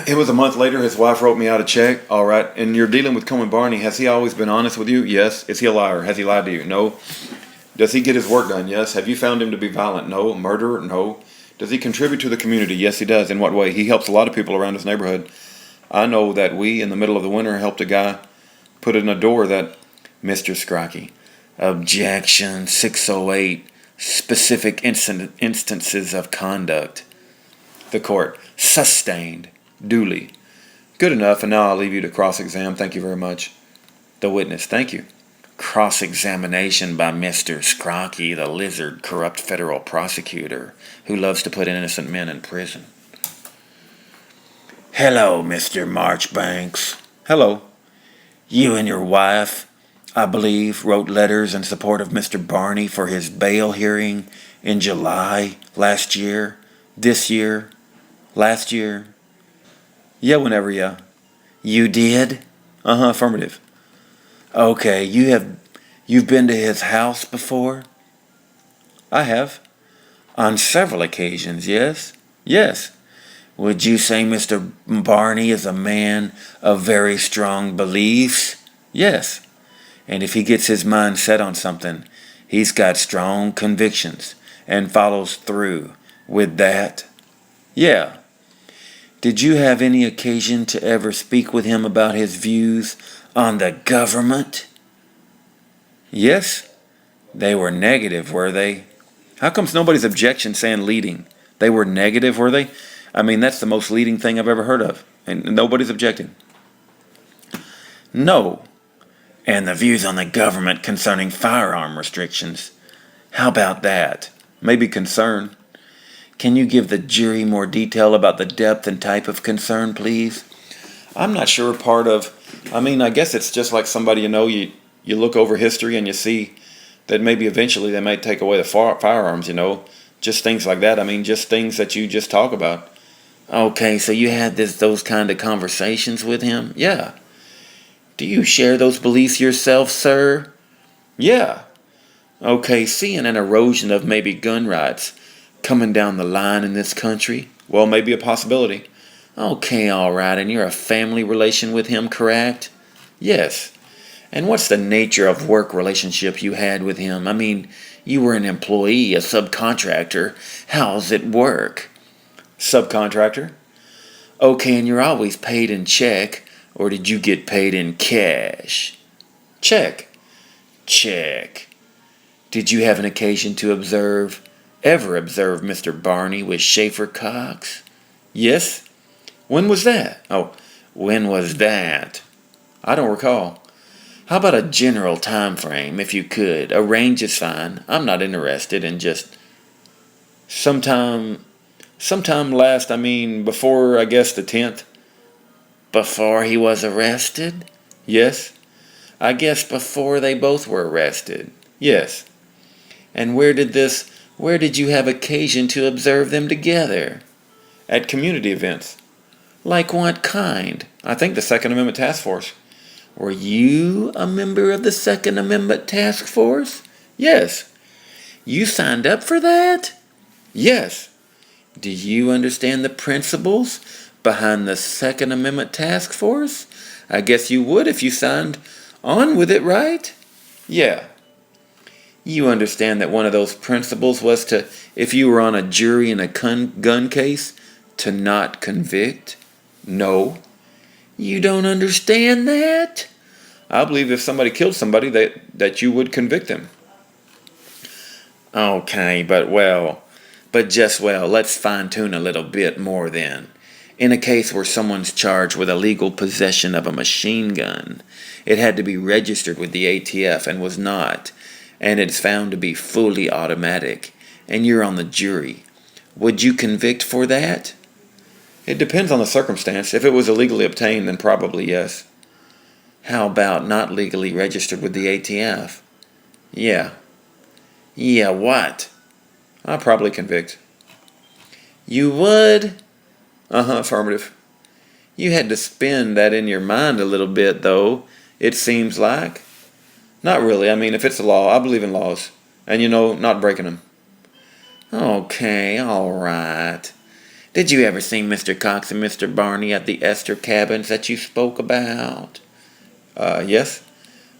it was a month later, his wife wrote me out a check. All right, and you're dealing with Coleman Barney. Has he always been honest with you? Yes. Is he a liar? Has he lied to you? No. Does he get his work done? Yes. Have you found him to be violent? No. Murderer? No. Does he contribute to the community? Yes, he does. In what way? He helps a lot of people around his neighborhood. I know that we, in the middle of the winter, helped a guy put in a door that, Mr. Scrocky, objection 608, specific instances of conduct. The court, sustained. Duly. Good enough, and now I'll leave you to cross-exam. Thank you very much. The witness, thank you. Cross-examination by Mr. Scrocky, the lizard, corrupt federal prosecutor who loves to put innocent men in prison. Hello, Mr. Marchbanks. Hello. You and your wife, I believe, wrote letters in support of Mr. Barney for his bail hearing in July last year, this year, last year. Yeah, whenever, yeah. You did? Affirmative. Okay, you've been to his house before? I have. On several occasions, yes? Yes. Would you say Mr. Barney is a man of very strong beliefs? Yes. And if he gets his mind set on something, he's got strong convictions and follows through with that? Yeah. Did you have any occasion to ever speak with him about his views on the government? Yes. They were negative, were they? How come's nobody's objection saying leading? They were negative, were they? I mean, that's the most leading thing I've ever heard of. And nobody's objecting. No. And the views on the government concerning firearm restrictions. How about that? Maybe concern. Can you give the jury more detail about the depth and type of concern, please? I'm not sure I guess it's just like somebody, you look over history and you see that maybe eventually they might take away the firearms, just things like that. I mean, just things that you just talk about. Okay, so you had those kind of conversations with him? Yeah. Do you share those beliefs yourself, sir? Yeah. Okay, seeing an erosion of maybe gun rights coming down the line in this country? Well, maybe a possibility. Okay, all right, and you're a family relation with him, correct? Yes. And what's the nature of work relationship you had with him? I mean, you were an employee, a subcontractor. How's it work? Subcontractor? Okay, and you're always paid in check, or did you get paid in cash? Check. Check. Did you have an occasion to ever observe Mr. Barney with Schaefer Cox? Yes. When was that? Oh, when was that? I don't recall. How about a general time frame, if you could? A range is fine. I'm not interested in just sometime before, I guess, the 10th. Before he was arrested? Yes. I guess before they both were arrested. Yes. And where did you have occasion to observe them together? At community events. Like what kind? I think the Second Amendment Task Force. Were you a member of the Second Amendment Task Force? Yes. You signed up for that? Yes. Do you understand the principles behind the Second Amendment task force? I guess you would if you signed on with it, right? Yeah. You understand that one of those principles was to, if you were on a jury in a gun case, to not convict? No. You don't understand that? I believe if somebody killed somebody that you would convict them. Okay, but let's fine-tune a little bit more then. In a case where someone's charged with illegal possession of a machine gun, it had to be registered with the ATF and was not, and it's found to be fully automatic, and you're on the jury. Would you convict for that? It depends on the circumstance. If it was illegally obtained, then probably yes. How about not legally registered with the ATF? Yeah. Yeah, what? I'll probably convict. You would? Affirmative. You had to spin that in your mind a little bit, though, it seems like. Not really. I mean, if it's a law, I believe in laws. And, not breaking them. Okay, all right. Did you ever see Mr. Cox and Mr. Barney at the Esther cabins that you spoke about? Yes.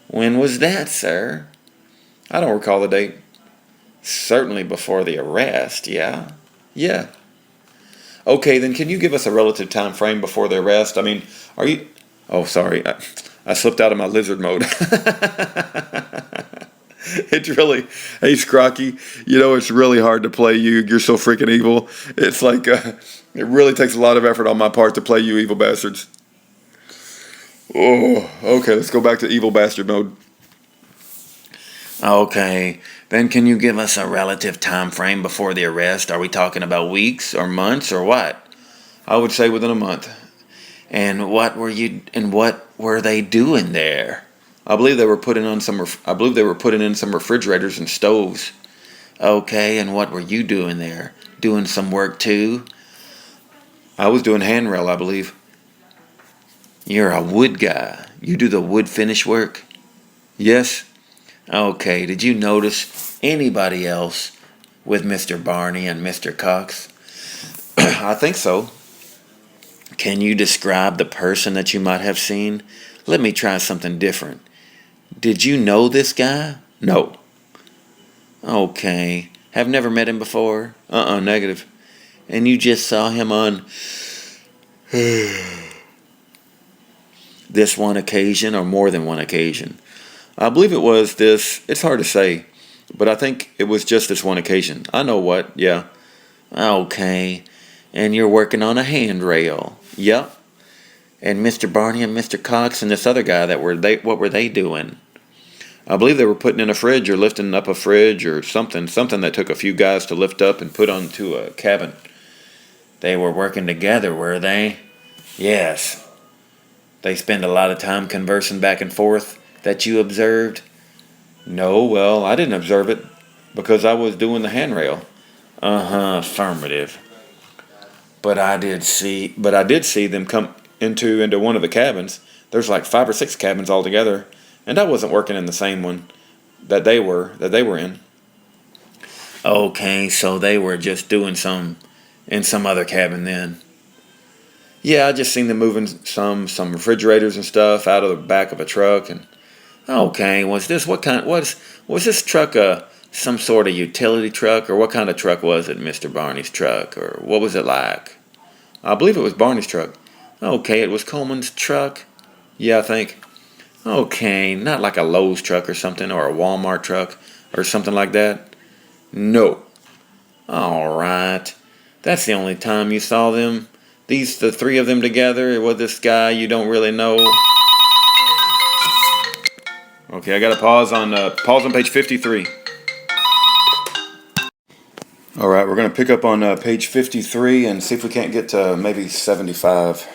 When was that, sir? I don't recall the date. Certainly before the arrest, yeah? Yeah. Okay, then can you give us a relative time frame before the arrest? I mean, are you... Oh, sorry. I slipped out of my lizard mode. It's really... Hey, Scrocky, it's really hard to play you. You're so freaking evil. It's like... it really takes a lot of effort on my part to play you evil bastards. Oh, okay, let's go back to evil bastard mode. Okay, then can you give us a relative time frame before the arrest? Are we talking about weeks or months or what? I would say within a month. And what were they doing there? I believe they were putting in some refrigerators and stoves. Okay, and what were you doing there? Doing some work too? I was doing handrail, I believe. You're a wood guy. You do the wood finish work? Yes. Okay, did you notice anybody else with Mr. Barney and Mr. Cox? I think so. Can you describe the person that you might have seen? Let me try something different. Did you know this guy? No. Okay. Have never met him before? Negative. And you just saw him on this one occasion or more than one occasion? I believe it was this. It's hard to say, but I think it was just this one occasion. I know what, yeah. Okay. And you're working on a handrail? Yep. And Mr. Barney and Mr. Cox and this other guy, what were they doing? I believe they were putting in a fridge or lifting up a fridge or something that took a few guys to lift up and put onto a cabin. They were working together, were they? Yes. They spend a lot of time conversing back and forth that you observed? No, well, I didn't observe it because I was doing the handrail. Affirmative. But I did see them come into one of the cabins. There's like 5 or 6 cabins altogether, and I wasn't working in the same one that they were in. Okay, so they were just doing some in some other cabin then. Yeah, I just seen them moving some refrigerators and stuff out of the back of a truck. And okay, was this truck some sort of utility truck, or what kind of truck was it, Mr. Barney's truck, or what was it like? I believe it was Barney's truck. Okay, it was Coleman's truck? Yeah, I think. Okay, not like a Lowe's truck or something, or a Walmart truck, or something like that? No. Alright. That's the only time you saw them? The 3 of them together with this guy you don't really know? Okay, I got to pause on page 53. All right, we're going to pick up on page 53 and see if we can't get to maybe 75.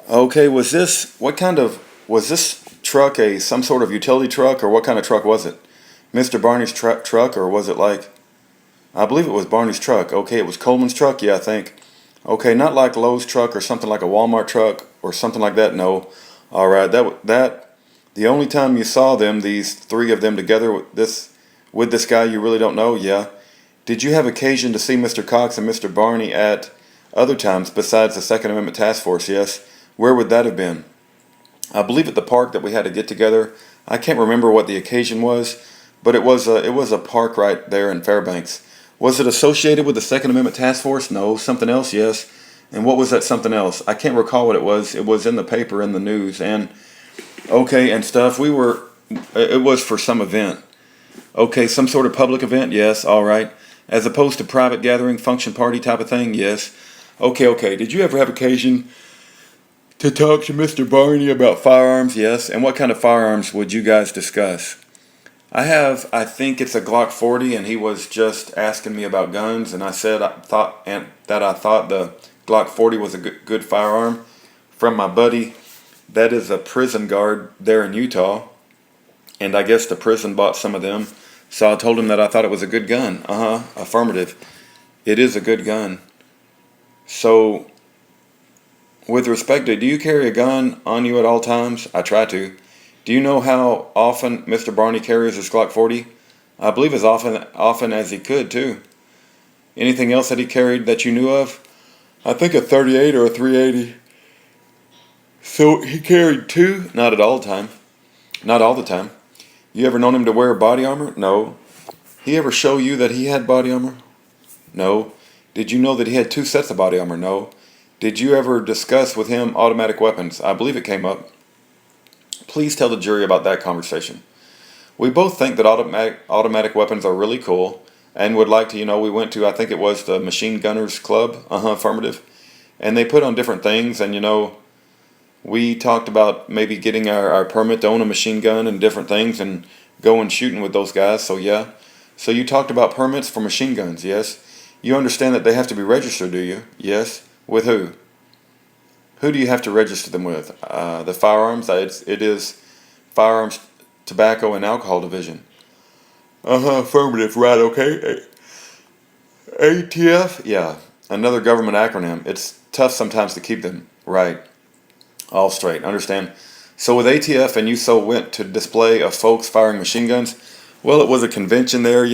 Okay, was this truck some sort of utility truck, or what kind of truck was it? Mr. Barney's truck, or was it like... I believe it was Barney's truck. Okay, it was Coleman's truck? Yeah, I think. Okay, not like Lowe's truck or something like a Walmart truck or something like that, no. All right, the only time you saw them, these 3 of them together with this guy you really don't know, yeah. Did you have occasion to see Mr. Cox and Mr. Barney at other times besides the Second Amendment Task Force? Yes. Where would that have been? I believe at the park that we had to get together. I can't remember what the occasion was, but it was a park right there in Fairbanks. Was it associated with the Second Amendment Task Force? No. Something else? Yes. And what was that something else? I can't recall what it was. It was in the paper, in the news, and okay, and stuff. It was for some event. Okay, some sort of public event? Yes, all right. As opposed to private gathering, function, party type of thing? Yes. Okay. Did you ever have occasion to talk to Mr. Barney about firearms? Yes. And what kind of firearms would you guys discuss? I think it's a Glock 40, and he was just asking me about guns, and I said I thought the Glock 40 was a good firearm from my buddy that is a prison guard there in Utah, and I guess the prison bought some of them. So I told him that I thought it was a good gun. Affirmative. It is a good gun. So, with respect to, do you carry a gun on you at all times? I try to. Do you know how often Mr. Barney carries his Glock 40? I believe as often as he could, too. Anything else that he carried that you knew of? I think a 38 or a 380. So he carried two? Not at all the time. Not all the time. You ever known him to wear body armor? No. He ever show you that he had body armor? No. Did you know that he had 2 sets of body armor? No. Did you ever discuss with him automatic weapons? I believe it came up. Please tell the jury about that conversation. We both think that automatic weapons are really cool and would like to, we went to, I think it was the Machine Gunners Club, affirmative, and they put on different things, and we talked about maybe getting our permit to own a machine gun and different things and going shooting with those guys. So yeah. So you talked about permits for machine guns, yes? You understand that they have to be registered, do you? Yes. With who? Who do you have to register them with? The firearms? It is Firearms, Tobacco, and Alcohol Division. Affirmative, right, okay. ATF? Yeah, another government acronym. It's tough sometimes to keep them right. All straight, understand? So with ATF and you went to display of folks firing machine guns, well, it was a convention there,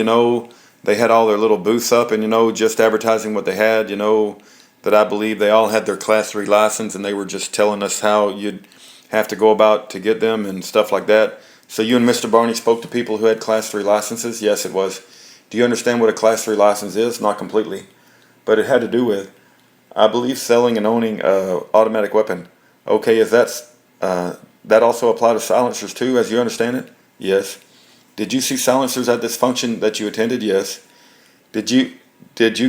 they had all their little booths up and, just advertising what they had, that I believe they all had their Class 3 license and they were just telling us how you'd have to go about to get them and stuff like that. So you and Mr. Barney spoke to people who had Class 3 licenses? Yes, it was. Do you understand what a Class 3 license is? Not completely. But it had to do with, I believe, selling and owning an automatic weapon. Okay, is that also apply to silencers too, as you understand it? Yes. Did you see silencers at this function that you attended? Yes. Did you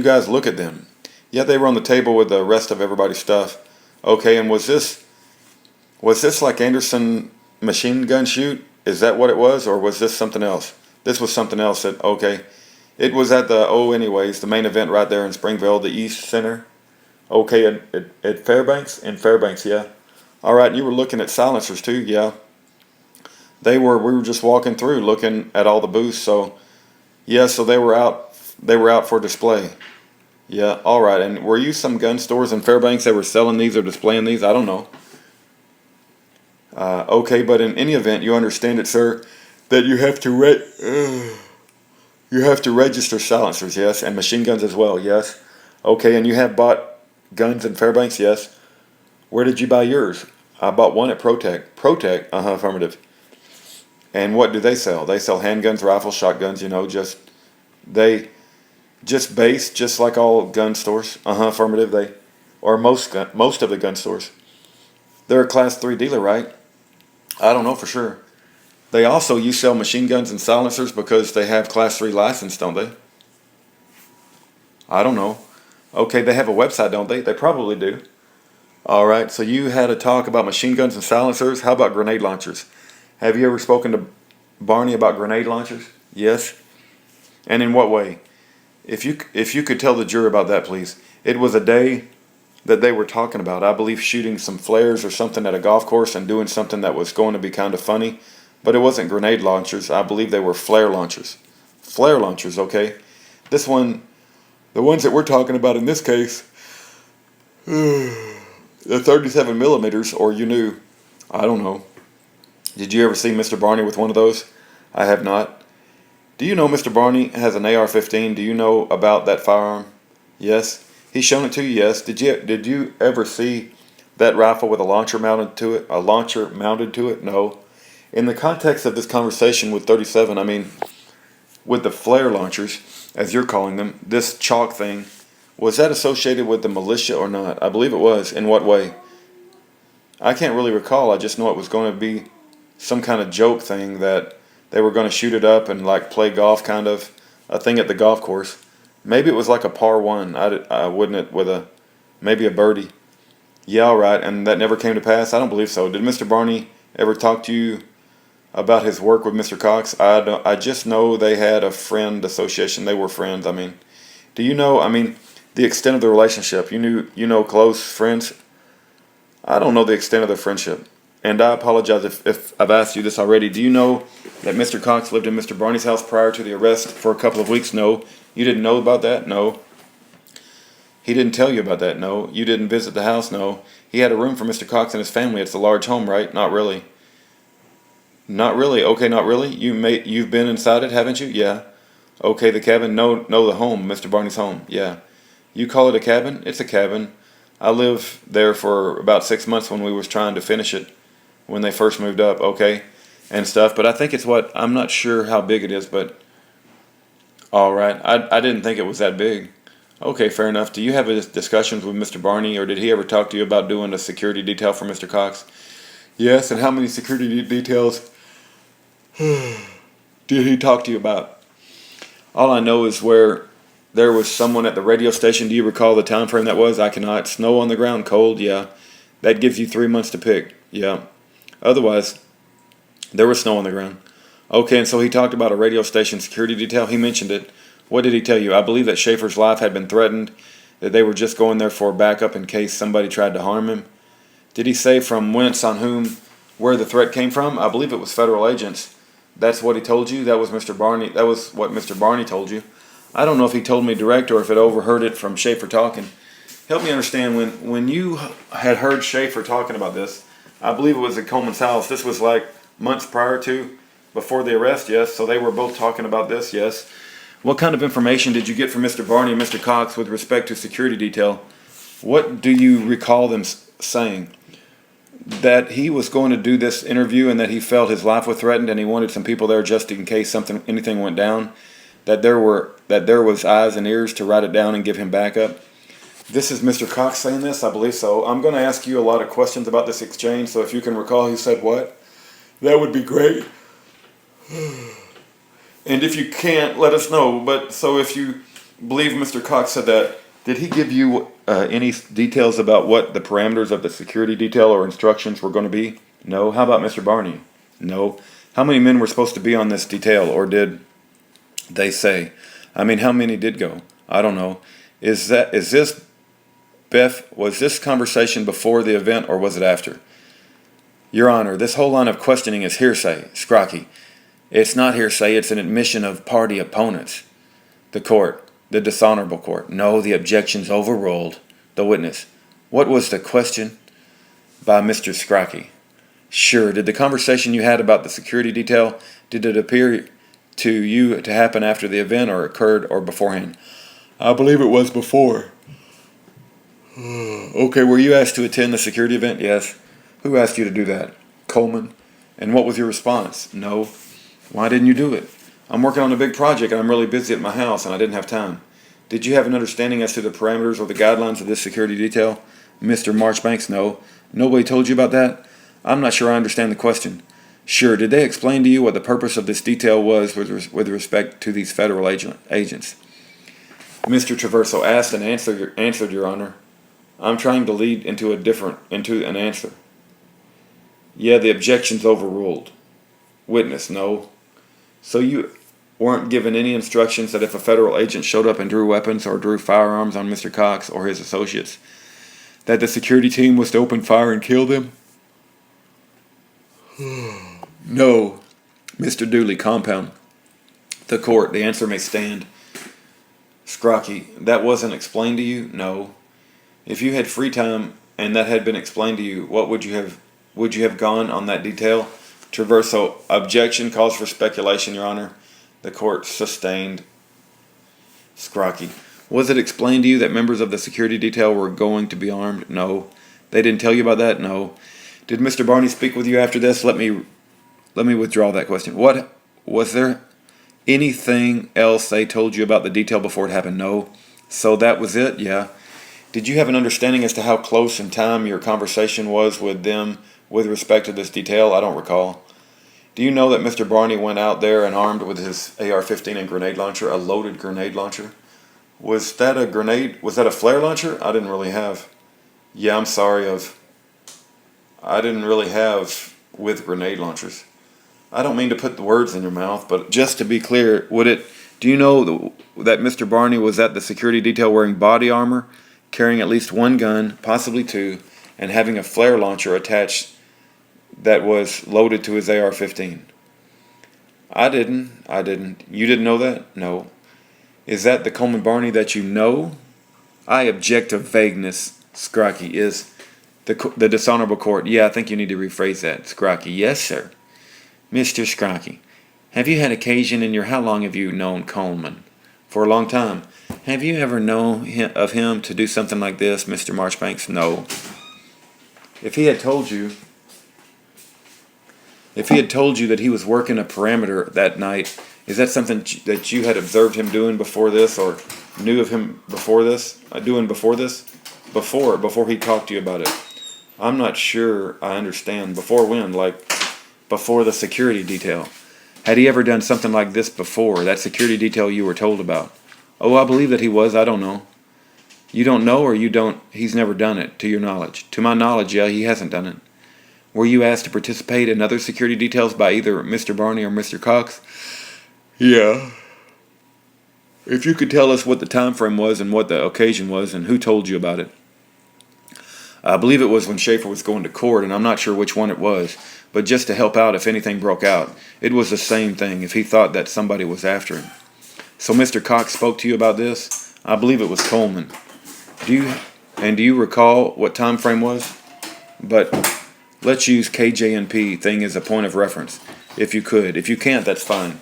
guys look at them? Yeah, they were on the table with the rest of everybody's stuff. Okay, and was this like Anderson machine gun shoot? Is that what it was, or was this something else? This was something else. Okay. It was at the main event right there in Springville, the East Center. Okay, at Fairbanks? In Fairbanks, yeah. All right, you were looking at silencers too, yeah. We were just walking through looking at all the booths, so yeah, so they were out for display. Yeah, all right. And were you some gun stores in Fairbanks that were selling these or displaying these? I don't know. Okay, but in any event, you understand it, sir, that you have to register silencers, yes, and machine guns as well, yes. Okay, and you have bought guns in Fairbanks, yes. Where did you buy yours? I bought one at Protec. Protec, affirmative. And what do they sell? They sell handguns, rifles, shotguns, just like all gun stores. Affirmative. Or most of the gun stores. They're a Class 3 dealer, right? I don't know for sure. You sell machine guns and silencers because they have Class 3 license, don't they? I don't know. Okay, they have a website, don't they? They probably do. All right, so you had a talk about machine guns and silencers. How about grenade launchers? Have you ever spoken to Barney about grenade launchers? Yes. And in what way? If you could tell the jury about that, please. It was a day that they were talking about. I believe shooting some flares or something at a golf course and doing something that was going to be kind of funny. But it wasn't grenade launchers. I believe they were flare launchers. Flare launchers, okay. The ones that we're talking about in this case, the 37 millimeters, or you knew, I don't know. Did you ever see Mr. Barney with one of those? I have not. Do you know Mr. Barney has an AR-15? Do you know about that firearm? Yes. He's shown it to you? Yes. Did you ever see that rifle with a launcher mounted to it? A launcher mounted to it? No. In the context of this conversation with 37, I mean, with the flare launchers, as you're calling them, this chalk thing, was that associated with the militia or not? I believe it was. In what way? I can't really recall. I just know it was going to be some kind of joke thing that they were going to shoot it up and like play golf, kind of a thing at the golf course. Maybe it was like a par one. I wouldn't it with maybe a birdie. Yeah, all right. And that never came to pass. I don't believe so. Did Mr. Barney ever talk to you about his work with Mr. Cox? I just know they had a friend association. They were friends. I mean, do you know? I mean, the extent of the relationship. You know, close friends. I don't know the extent of their friendship. And I apologize if I've asked you this already. Do you know that Mr. Cox lived in Mr. Barney's house prior to the arrest for a couple of weeks? No. You didn't know about that? No. He didn't tell you about that? No. You didn't visit the house? No. He had a room for Mr. Cox and his family. It's a large home, right? Not really. Not really. Okay, not really. You've been inside it, haven't you? Yeah. Okay, the cabin? No, the home, Mr. Barney's home. Yeah. You call it a cabin? It's a cabin. I lived there for about 6 months when we was trying to finish it when they first moved up, okay, and stuff. But I think it's I'm not sure how big it is, but all right. I didn't think it was that big. Okay, fair enough. Do you have discussions with Mr. Barney, or did he ever talk to you about doing a security detail for Mr. Cox? Yes, and how many security details did he talk to you about? All I know is where there was someone at the radio station. Do you recall the time frame that was? I cannot. Snow on the ground, cold, yeah. That gives you 3 months to pick, yeah. Otherwise, there was snow on the ground. Okay, and so he talked about a radio station security detail. He mentioned it. What did he tell you? I believe that Schaefer's life had been threatened, that they were just going there for backup in case somebody tried to harm him. Did he say from whence, on whom, where the threat came from? I believe it was federal agents. That's what he told you? That was Mr. Barney. That was what Mr. Barney told you. I don't know if he told me direct or if it overheard it from Schaefer talking. Help me understand, when you had heard Schaefer talking about this, I believe it was at Coleman's house. This was like months prior to, before the arrest, yes? So they were both talking about this, yes? What kind of information did you get from Mr. Barney and Mr. Cox with respect to security detail? What do you recall them saying? That he was going to do this interview and that he felt his life was threatened and he wanted some people there just in case anything went down? That there was eyes and ears to write it down and give him backup? This is Mr. Cox saying this? I believe so. I'm going to ask you a lot of questions about this exchange, so if you can recall who said what, that would be great. And if you can't, let us know. But so if you believe Mr. Cox said that, did he give you any details about what the parameters of the security detail or instructions were going to be? No. How about Mr. Barney? No. How many men were supposed to be on this detail, or did they say? I mean, how many did go? I don't know. Was this conversation before the event or was it after? Your Honor, this whole line of questioning is hearsay, Scrocky. It's not hearsay, it's an admission of party opponents. The court, the dishonorable court. No, the objection's overruled. The witness. What was the question? By Mr. Scrocky. Sure, did the conversation you had about the security detail, did it appear to you to happen after the event or occurred or beforehand? I believe it was before. Okay, were you asked to attend the security event? Yes. Who asked you to do that? Coleman. And what was your response? No. Why didn't you do it? I'm working on a big project and I'm really busy at my house and I didn't have time. Did you have an understanding as to the parameters or the guidelines of this security detail? Mr. Marchbanks, no. Nobody told you about that? I'm not sure I understand the question. Sure, did they explain to you what the purpose of this detail was with respect to these federal agents? Mr. Traverso asked and answered, Your Honor. I'm trying to lead into an answer. Yeah, the objection's overruled. Witness, no. So you weren't given any instructions that if a federal agent showed up and drew weapons or drew firearms on Mr. Cox or his associates, that the security team was to open fire and kill them? No. Mr. Dooley, compound. The court, the answer may stand. Scrocky, that wasn't explained to you? No. If you had free time and that had been explained to you, what would you have gone on that detail? Traverso, objection calls for speculation, Your Honor. The court sustained. Scrocky. Was it explained to you that members of the security detail were going to be armed? No. They didn't tell you about that? No. Did Mr. Barney speak with you after this? Let me withdraw that question. What was there anything else they told you about the detail before it happened? No. So that was it? Yeah. Did you have an understanding as to how close in time your conversation was with them with respect to this detail? I don't recall. Do you know that Mr. Barney went out there and armed with his AR-15 and grenade launcher, a loaded grenade launcher? Was that a grenade? Was that a flare launcher? I didn't really have. Yeah, I'm sorry. I didn't really have with grenade launchers. I don't mean to put the words in your mouth, but just to be clear, do you know that Mr. Barney was at the security detail wearing body armor, carrying at least one gun, possibly two, and having a flare launcher attached that was loaded to his AR-15? I didn't. You didn't know that? No. Is that the Coleman Barney that you know? I object to vagueness, Scrocky. Is the dishonorable court. Yeah, I think you need to rephrase that, Scrocky. Yes, sir. Mr. Scrocky, have you had occasion in how long have you known Coleman? For a long time. Have you ever known of him to do something like this, Mr. Marchbanks? No. If he had told you that he was working a perimeter that night, is that something that you had observed him doing before this, or knew of him before this? Before he talked to you about it? I'm not sure I understand. Before when? Like before the security detail. Had he ever done something like this before, that security detail you were told about? Oh, I believe that he was. I don't know. You don't know, or you don't? He's never done it, to your knowledge. To my knowledge, yeah, he hasn't done it. Were you asked to participate in other security details by either Mr. Barney or Mr. Cox? Yeah. If you could tell us what the time frame was and what the occasion was and who told you about it. I believe it was when Schaefer was going to court, and I'm not sure which one it was, but just to help out if anything broke out. It was the same thing if he thought that somebody was after him. So Mr. Cox spoke to you about this? I believe it was Coleman. Do you recall what time frame was? But let's use KJNP thing as a point of reference, if you could. If you can't, that's fine.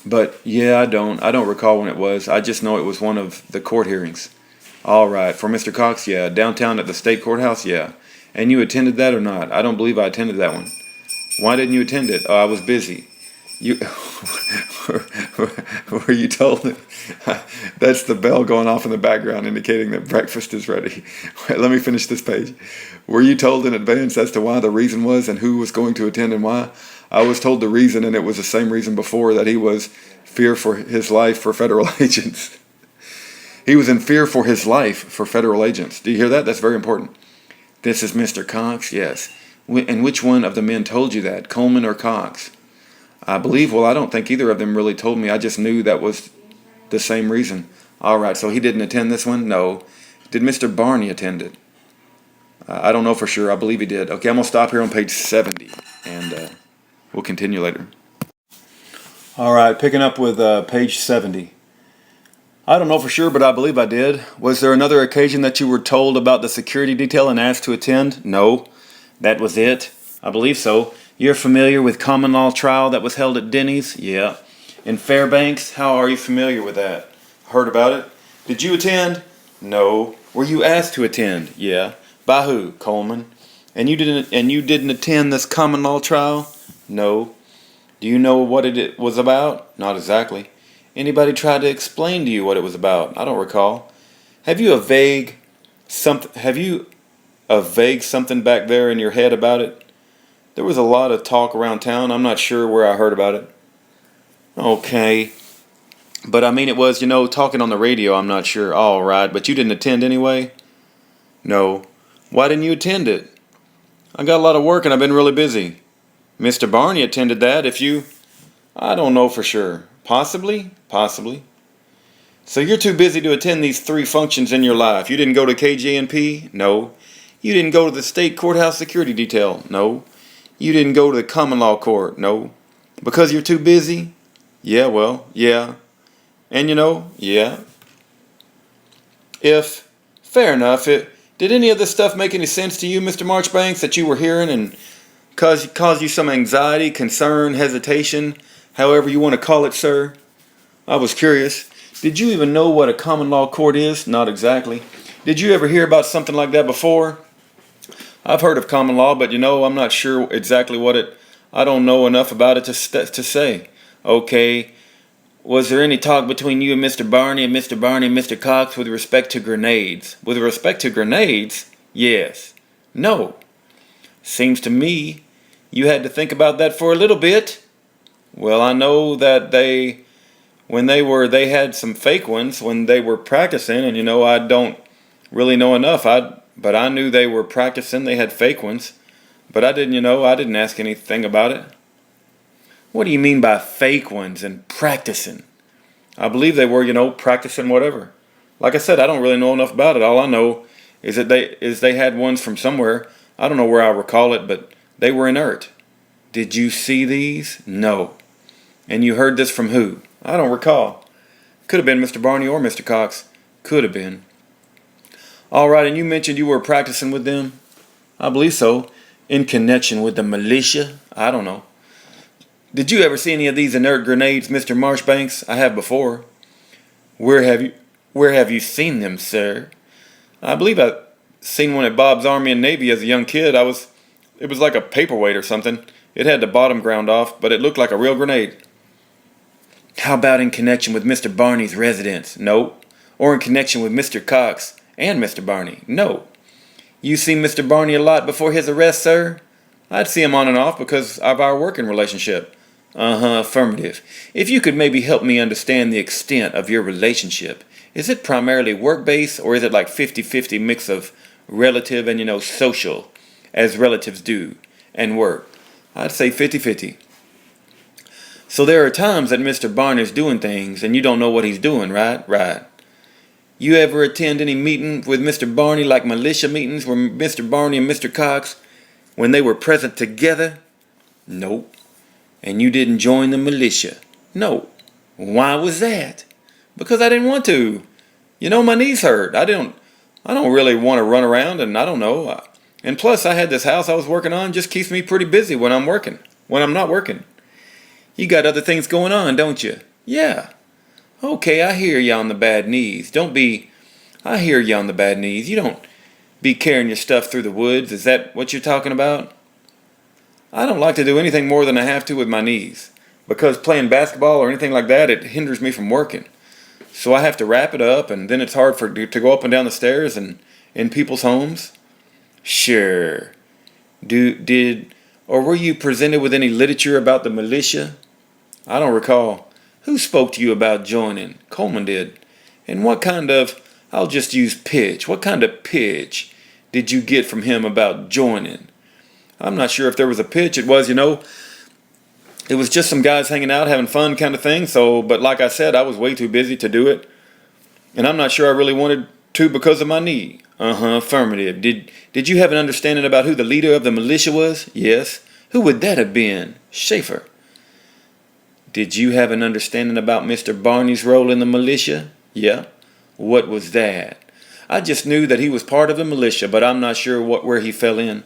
But yeah, I don't recall when it was. I just know it was one of the court hearings. All right, for Mr. Cox, yeah. Downtown at the state courthouse, yeah. And you attended that or not? I don't believe I attended that one. Why didn't you attend it? Oh, I was busy. You were you told that? That's the bell going off in the background indicating that breakfast is ready. Wait, let me finish this page. Were you told in advance as to why the reason was and who was going to attend and why? I was told the reason, and it was the same reason before, that he was fear for his life for federal agents. He was in fear for his life for federal agents. Do you hear that? That's very important. This is Mr. Cox? Yes. And which one of the men told you that, Coleman or Cox? I believe, I don't think either of them really told me. I just knew that was the same reason. All right, so he didn't attend this one? No. Did Mr. Barney attend it? I don't know for sure. I believe he did. Okay, I'm going to stop here on page 70, and we'll continue later. All right, picking up with page 70. I don't know for sure, but I believe I did. Was there another occasion that you were told about the security detail and asked to attend? No. That was it? I believe so. You're familiar with common law trial that was held at Denny's? Yeah. In Fairbanks? How are you familiar with that? Heard about it? Did you attend? No. Were you asked to attend? Yeah. By who? Coleman. And you didn't attend this common law trial? No. Do you know what it was about? Not exactly. Anybody tried to explain to you what it was about? I don't recall. Have you a vague something back there in your head about it? There was a lot of talk around town. I'm not sure where I heard about it. Okay. But I mean, it was, talking on the radio. I'm not sure. All right. But you didn't attend anyway? No. Why didn't you attend it? I got a lot of work and I've been really busy. Mr. Barney attended that. I don't know for sure. Possibly. So you're too busy to attend these 3 functions in your life. You didn't go to KJNP? No. You didn't go to the state courthouse security detail? No. You didn't go to the common law court? No. Because you're too busy? Yeah, yeah. And yeah. Fair enough. Did any of this stuff make any sense to you, Mr. Marchbanks, that you were hearing and cause you some anxiety, concern, hesitation however you want to call it, sir. I was curious. Did you even know what a common law court is? Not exactly. Did you ever hear about something like that before? I've heard of common law, but I'm not sure exactly I don't know enough about it to say. Okay. Was there any talk between you and Mr. Barney and Mr. Cox with respect to grenades? With respect to grenades? Yes. No. Seems to me you had to think about that for a little bit. Well, I know that they had some fake ones when they were practicing, and I don't really know enough. But I knew they were practicing. They had fake ones, but I didn't ask anything about it. What do you mean by fake ones and practicing? I believe they were, practicing whatever. Like I said, I don't really know enough about it. All I know is that they had ones from somewhere. I don't know where I recall it, but they were inert. Did you see these? No. And you heard this from who? I don't recall. Could have been Mr. Barney or Mr. Cox. Could have been. All right, and you mentioned you were practicing with them? I believe so. In connection with the militia? I don't know. Did you ever see any of these inert grenades, Mr. Marchbanks? I have before. Where have you seen them, sir? I believe I seen one at Bob's Army and Navy as a young kid. It was like a paperweight or something. It had the bottom ground off, but it looked like a real grenade. How about in connection with Mr. Barney's residence? No. Or in connection with Mr. Cox and Mr. Barney? No. You seen Mr. Barney a lot before his arrest, sir? I'd see him on and off because of our working relationship. Affirmative. If you could maybe help me understand the extent of your relationship. Is it primarily work-based, or is it like 50-50 mix of relative and, social, as relatives do, and work? I'd say 50-50. So there are times that Mr. Barney's doing things, and you don't know what he's doing, right? Right. You ever attend any meeting with Mr. Barney, like militia meetings, where Mr. Barney and Mr. Cox, when they were present together? Nope. And you didn't join the militia? No. Why was that? Because I didn't want to. My knees hurt. I don't really want to run around, and I don't know. And plus, I had this house I was working on. Just keeps me pretty busy when I'm not working. You got other things going on, don't you? Yeah. Okay, I hear you on the bad knees. I hear you on the bad knees. You don't be carrying your stuff through the woods. Is that what you're talking about? I don't like to do anything more than I have to with my knees. Because playing basketball or anything like that, it hinders me from working. So I have to wrap it up, and then it's hard to go up and down the stairs and in people's homes. Sure. Or were you presented with any literature about the militia? I don't recall. Who spoke to you about joining? Coleman did. And what kind of pitch did you get from him about joining? I'm not sure if there was a pitch. It was just some guys hanging out, having fun kind of thing. But like I said, I was way too busy to do it. And I'm not sure I really wanted to because of my knee. Affirmative. Did you have an understanding about who the leader of the militia was? Yes. Who would that have been? Schaefer. Did you have an understanding about Mr. Barney's role in the militia? Yeah. What was that? I just knew that he was part of the militia, but I'm not sure where he fell in.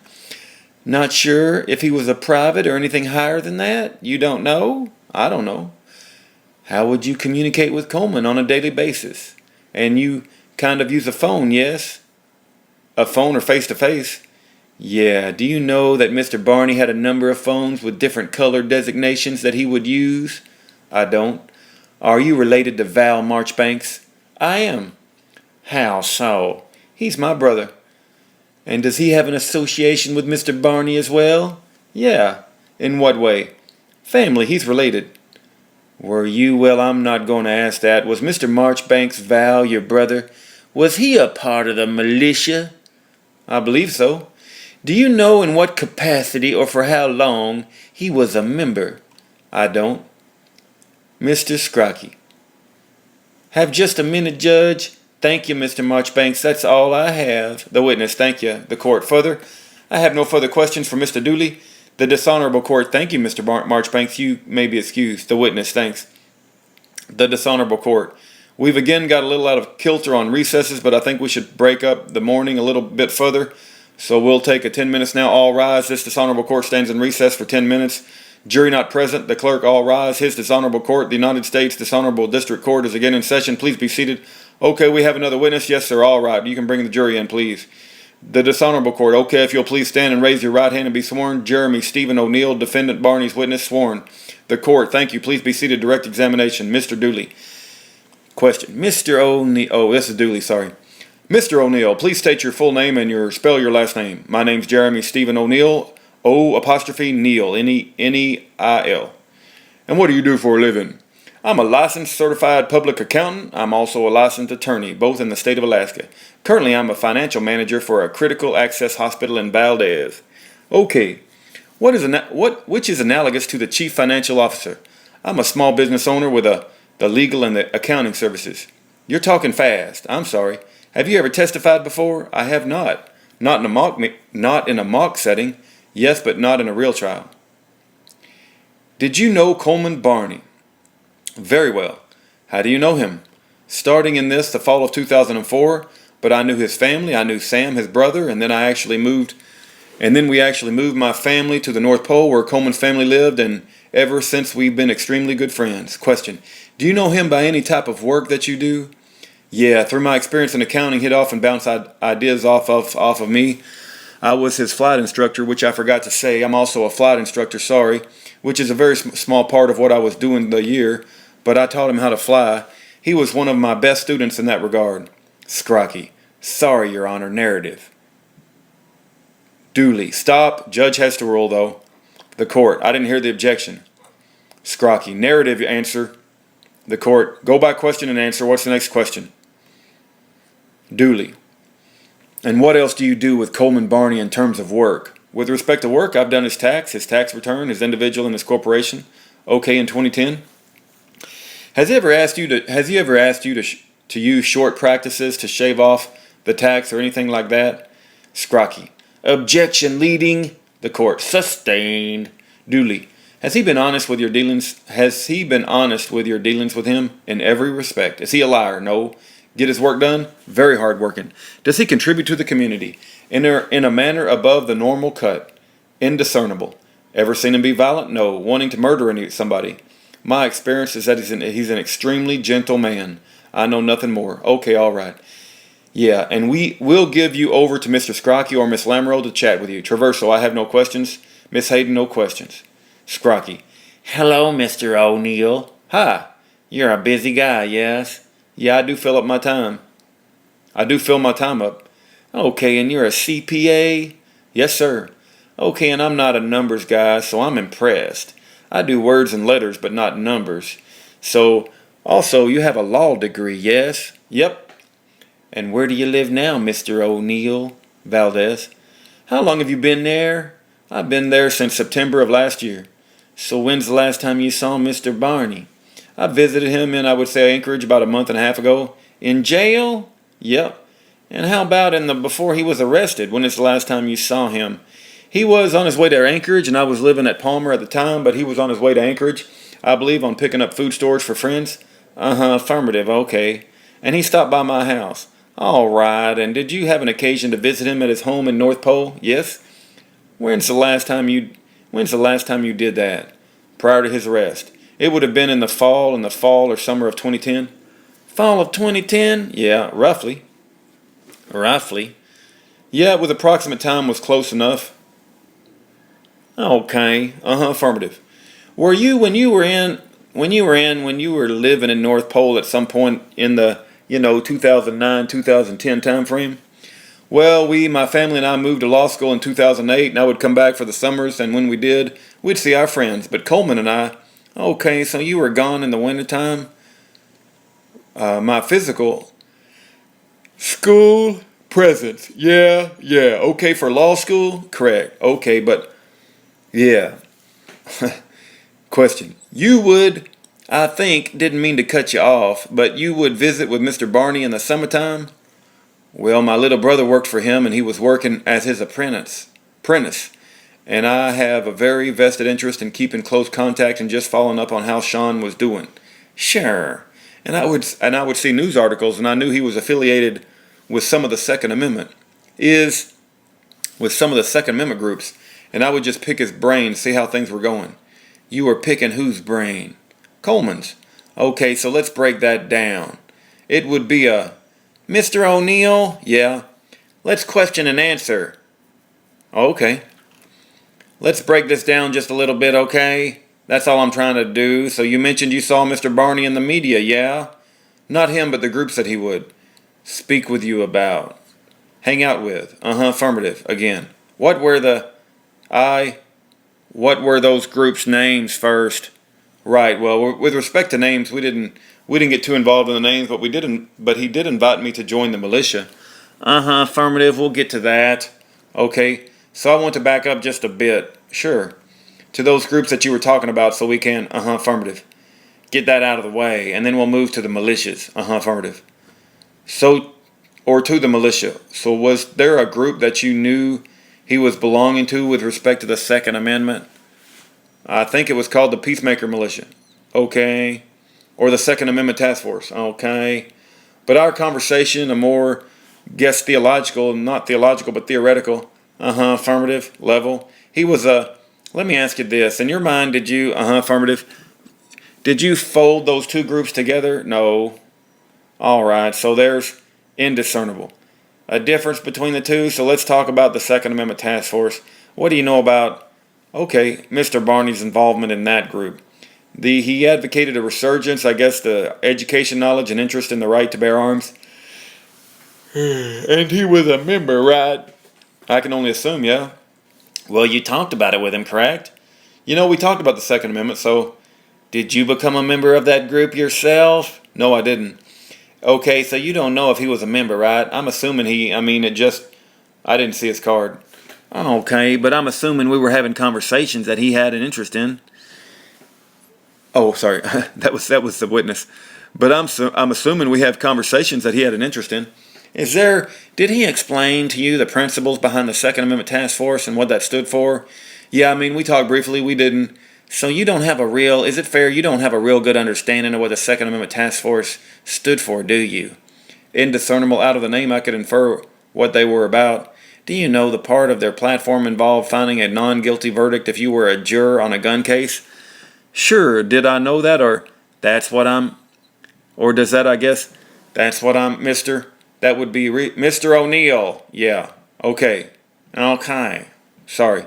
Not sure if he was a private or anything higher than that? You don't know? I don't know. How would you communicate with Coleman on a daily basis? And you kind of use a phone, yes? A phone or face-to-face? Yeah. Do you know that Mr. Barney had a number of phones with different color designations that he would use? I don't. Are you related to Val Marchbanks? I am. How so? He's my brother. And does he have an association with Mr. Barney as well? Yeah. In what way? Family, he's related. Were you? Well, I'm not going to ask that. Was Mr. Marchbanks, Val, your brother, was he a part of the militia? I believe so. Do you know in what capacity or for how long he was a member? I don't. Mr. Scrocky. Have just a minute, Judge. Thank you, Mr. Marchbanks. That's all I have. The witness, thank you. The court, further. I have no further questions for Mr. Dooley. The dishonorable court, thank you, Mr. Marchbanks. You may be excused. The witness, thanks. The dishonorable court. We've again got a little out of kilter on recesses, but I think we should break up the morning a little bit further. So we'll take a 10 minutes now. All rise. This dishonorable court stands in recess for 10 minutes Jury not present. The clerk, all rise. His dishonorable court, the United States Dishonorable District Court, is again in session. Please be seated. Okay, we have another witness. Yes, sir. All right. You can bring the jury in, please. The dishonorable court. Okay, if you'll please stand and raise your right hand and be sworn. Jeremy Stephen O'Neill, defendant Barney's witness, sworn. The court. Thank you. Please be seated. Direct examination. Mr. Dooley. Question. Mr. O'Neill. Oh, this is Dooley. Sorry. Mr. O'Neill, please state your full name and spell your last name. My name's Jeremy Stephen O'Neill. O''Neil, N-E-I-L. And what do you do for a living? I'm a licensed certified public accountant. I'm also a licensed attorney, both in the state of Alaska. Currently, I'm a financial manager for a critical access hospital in Valdez. Okay, which is analogous to the chief financial officer? I'm a small business owner with the legal and the accounting services. You're talking fast. I'm sorry. Have you ever testified before? I have not. Not in a mock setting. Yes, but not in a real trial. Did you know Coleman Barney? Very well. How do you know him? Starting in the fall of 2004, but I knew his family. I knew Sam, his brother, and then we actually moved my family to the North Pole where Coleman's family lived, and ever since we've been extremely good friends. Question. Do you know him by any type of work that you do? Yeah, through my experience in accounting, he'd often bounce ideas off of me. I was his flight instructor, which I forgot to say. I'm also a flight instructor, sorry, which is a very small part of what I was doing the year, but I taught him how to fly. He was one of my best students in that regard. Scrocky. Sorry, Your Honor. Narrative. Dooley. Stop. Judge has to rule, though. The court. I didn't hear the objection. Scrocky. Narrative answer. The court. Go by question and answer. What's the next question? Dooley. And what else do you do with Coleman Barney in terms of work? With respect to work, I've done his tax return, his individual and his corporation. Okay, in 2010. Has he ever asked you to use short practices to shave off the tax or anything like that? Scrocky. Objection leading. The court. Sustained. Dooley. Has he been honest with your dealings? With him in every respect? Is he a liar? No. Get his work done? Very hard working. Does he contribute to the community? In a manner above the normal cut? Indiscernible. Ever seen him be violent? No. Wanting to murder somebody? My experience is that he's an extremely gentle man. I know nothing more. Okay, all right. Yeah, and we'll give you over to Mr. Scrocky or Miss Lamoureux to chat with you. Traverso, I have no questions. Miss Hayden, no questions. Scrocky. Hello, Mr. O'Neill. Hi. You're a busy guy, yes? Yeah, I do fill my time up. Okay, and you're a CPA? Yes, sir. Okay, and I'm not a numbers guy, so I'm impressed. I do words and letters, but not numbers. So, also, you have a law degree, yes? Yep. And where do you live now, Mr. O'Neill? Valdez. How long have you been there? I've been there since September of last year. So when's the last time you saw Mr. Barney? I visited him in, I would say, Anchorage about a month and a half ago. In jail? Yep. And how about before he was arrested? When is the last time you saw him? He was on his way to Anchorage, and I was living at Palmer at the time, but he was on his way to Anchorage, I believe, on picking up food storage for friends. Affirmative, okay. And he stopped by my house. All right, and did you have an occasion to visit him at his home in North Pole? Yes. When's the last time you did that? Prior to his arrest. It would have been in the fall or summer of 2010. Fall of 2010? Yeah, roughly. Yeah, with approximate time was close enough. Okay. Affirmative. Were you when you were living in North Pole at some point in the 2009, 2010 time frame? Well, my family and I moved to law school in 2008, and I would come back for the summers, and when we did, we'd see our friends. But Coleman and I, okay, so you were gone in the wintertime? My physical school presence, yeah, okay, for law school? Correct, okay, but, yeah. Question. You would, I think, didn't mean to cut you off, but you would visit with Mr. Barney in the summertime? Well, my little brother worked for him, and he was working as his apprentice. And I have a very vested interest in keeping close contact and just following up on how Sean was doing. Sure. And I would see news articles, and I knew he was affiliated with some of the Second Amendment groups, and I would just pick his brain, see how things were going. You were picking whose brain? Coleman's. Okay, so let's break that down. It would be a Mr. O'Neill? Yeah. Let's question and answer. Okay. Let's break this down just a little bit, okay? That's all I'm trying to do. So you mentioned you saw Mr. Barney in the media, yeah? Not him, but the group said he would speak with you about. Hang out with. Affirmative. Again. What were those groups' names first? Right. Well, with respect to names, we didn't get too involved in the names, but he did invite me to join the militia. Affirmative. We'll get to that. Okay. So I want to back up just a bit. Sure. To those groups that you were talking about, so we can, affirmative. Get that out of the way, and then we'll move to the militias. Affirmative. Or to the militia. So was there a group that you knew he was belonging to with respect to the Second Amendment? I think it was called the Peacemaker Militia. Okay. Or the Second Amendment Task Force. Okay. But our conversation, a more, not theological, but theoretical. Affirmative level. He was let me ask you this. In your mind, did you, affirmative, did you fold those two groups together? No. All right. So there's indiscernible. A difference between the two. So let's talk about the Second Amendment Task Force. What do you know about, Mr. Barney's involvement in that group? He advocated a resurgence, the education, knowledge, and interest in the right to bear arms. And he was a member, right? I can only assume, yeah. Well, you talked about it with him, correct? We talked about the Second Amendment, so did you become a member of that group yourself? No, I didn't. Okay, so you don't know if he was a member, right? I'm assuming I didn't see his card. Okay, but I'm assuming we were having conversations that he had an interest in. Oh, sorry, that was the witness. But I'm assuming we have conversations that he had an interest in. Did he explain to you the principles behind the Second Amendment Task Force and what that stood for? Yeah, we talked briefly, we didn't. So is it fair you don't have a real good understanding of what the Second Amendment Task Force stood for, do you? Indiscernible, out of the name I could infer what they were about. Do you know the part of their platform involved finding a non-guilty verdict if you were a juror on a gun case? Sure, did I know that, or that's what I'm Mr. That would be Mr. O'Neill. Yeah. Okay. Sorry.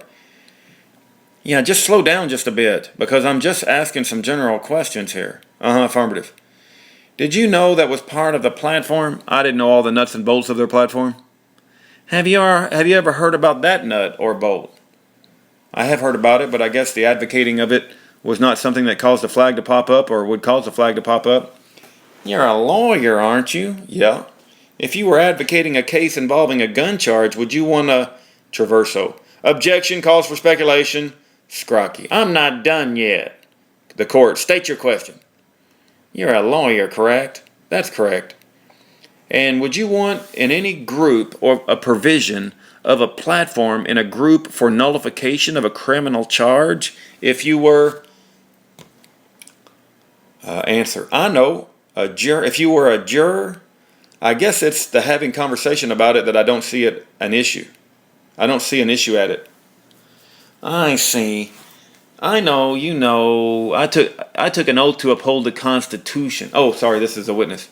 Yeah, just slow down just a bit, because I'm just asking some general questions here. Affirmative. Did you know that was part of the platform? I didn't know all the nuts and bolts of their platform. Have you ever heard about that nut or bolt? I have heard about it, but I guess the advocating of it was not something that caused a flag to pop up or would cause a flag to pop up. You're a lawyer, aren't you? Yeah. If you were advocating a case involving a gun charge, would you want a traverso? Objection, calls for speculation. Scrocky. I'm not done yet. The court, state your question. You're a lawyer, correct? That's correct. And would you want in any group or a provision of a platform in a group for nullification of a criminal charge if you were... Answer. I know. A juror. If you were a juror... I guess it's the having conversation about it that I don't see it an issue. I don't see an issue at it. I see. I know, I took an oath to uphold the Constitution. Oh, sorry, this is a witness.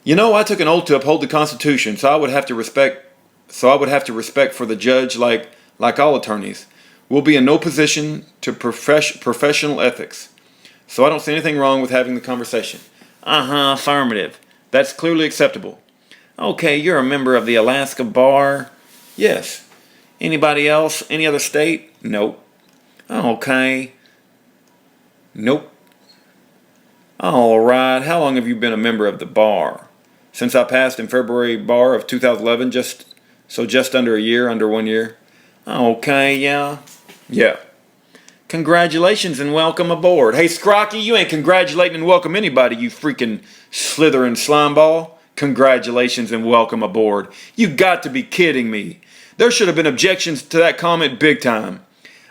I took an oath to uphold the Constitution, so I would have to respect for the judge like all attorneys. We'll be in no position to professional ethics. So I don't see anything wrong with having the conversation. Affirmative. That's clearly acceptable. Okay, you're a member of the Alaska Bar? Yes. Anybody else? Any other state? Nope. Okay. Nope. All right. How long have you been a member of the bar? Since I passed in February bar of 2011, just under a year, under 1 year. Okay, yeah. Yeah. Congratulations and welcome aboard. Hey, Scrocky, you ain't congratulating and welcome anybody, you freaking slithering slimeball. Congratulations and welcome aboard. You got to be kidding me. There should have been objections to that comment big time.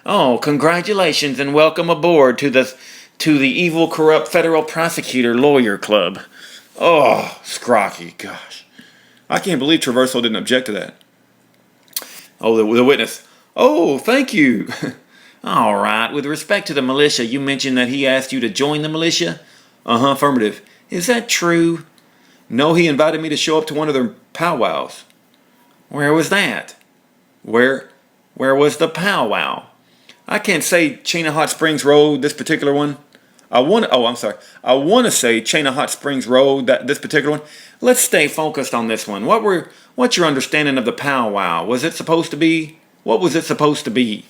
Oh, congratulations and welcome aboard to the evil, corrupt federal prosecutor lawyer club. Oh, Scrocky, gosh. I can't believe Traverso didn't object to that. Oh, the witness. Oh, thank you. All right. With respect to the militia, you mentioned that he asked you to join the militia? Affirmative. Is that true? No, he invited me to show up to one of their powwows. Where was that? Where was the powwow? I can't say Chain of Hot Springs Road, this particular one. I want to say Chain of Hot Springs Road, this particular one. Let's stay focused on this one. What's your understanding of the powwow? What was it supposed to be?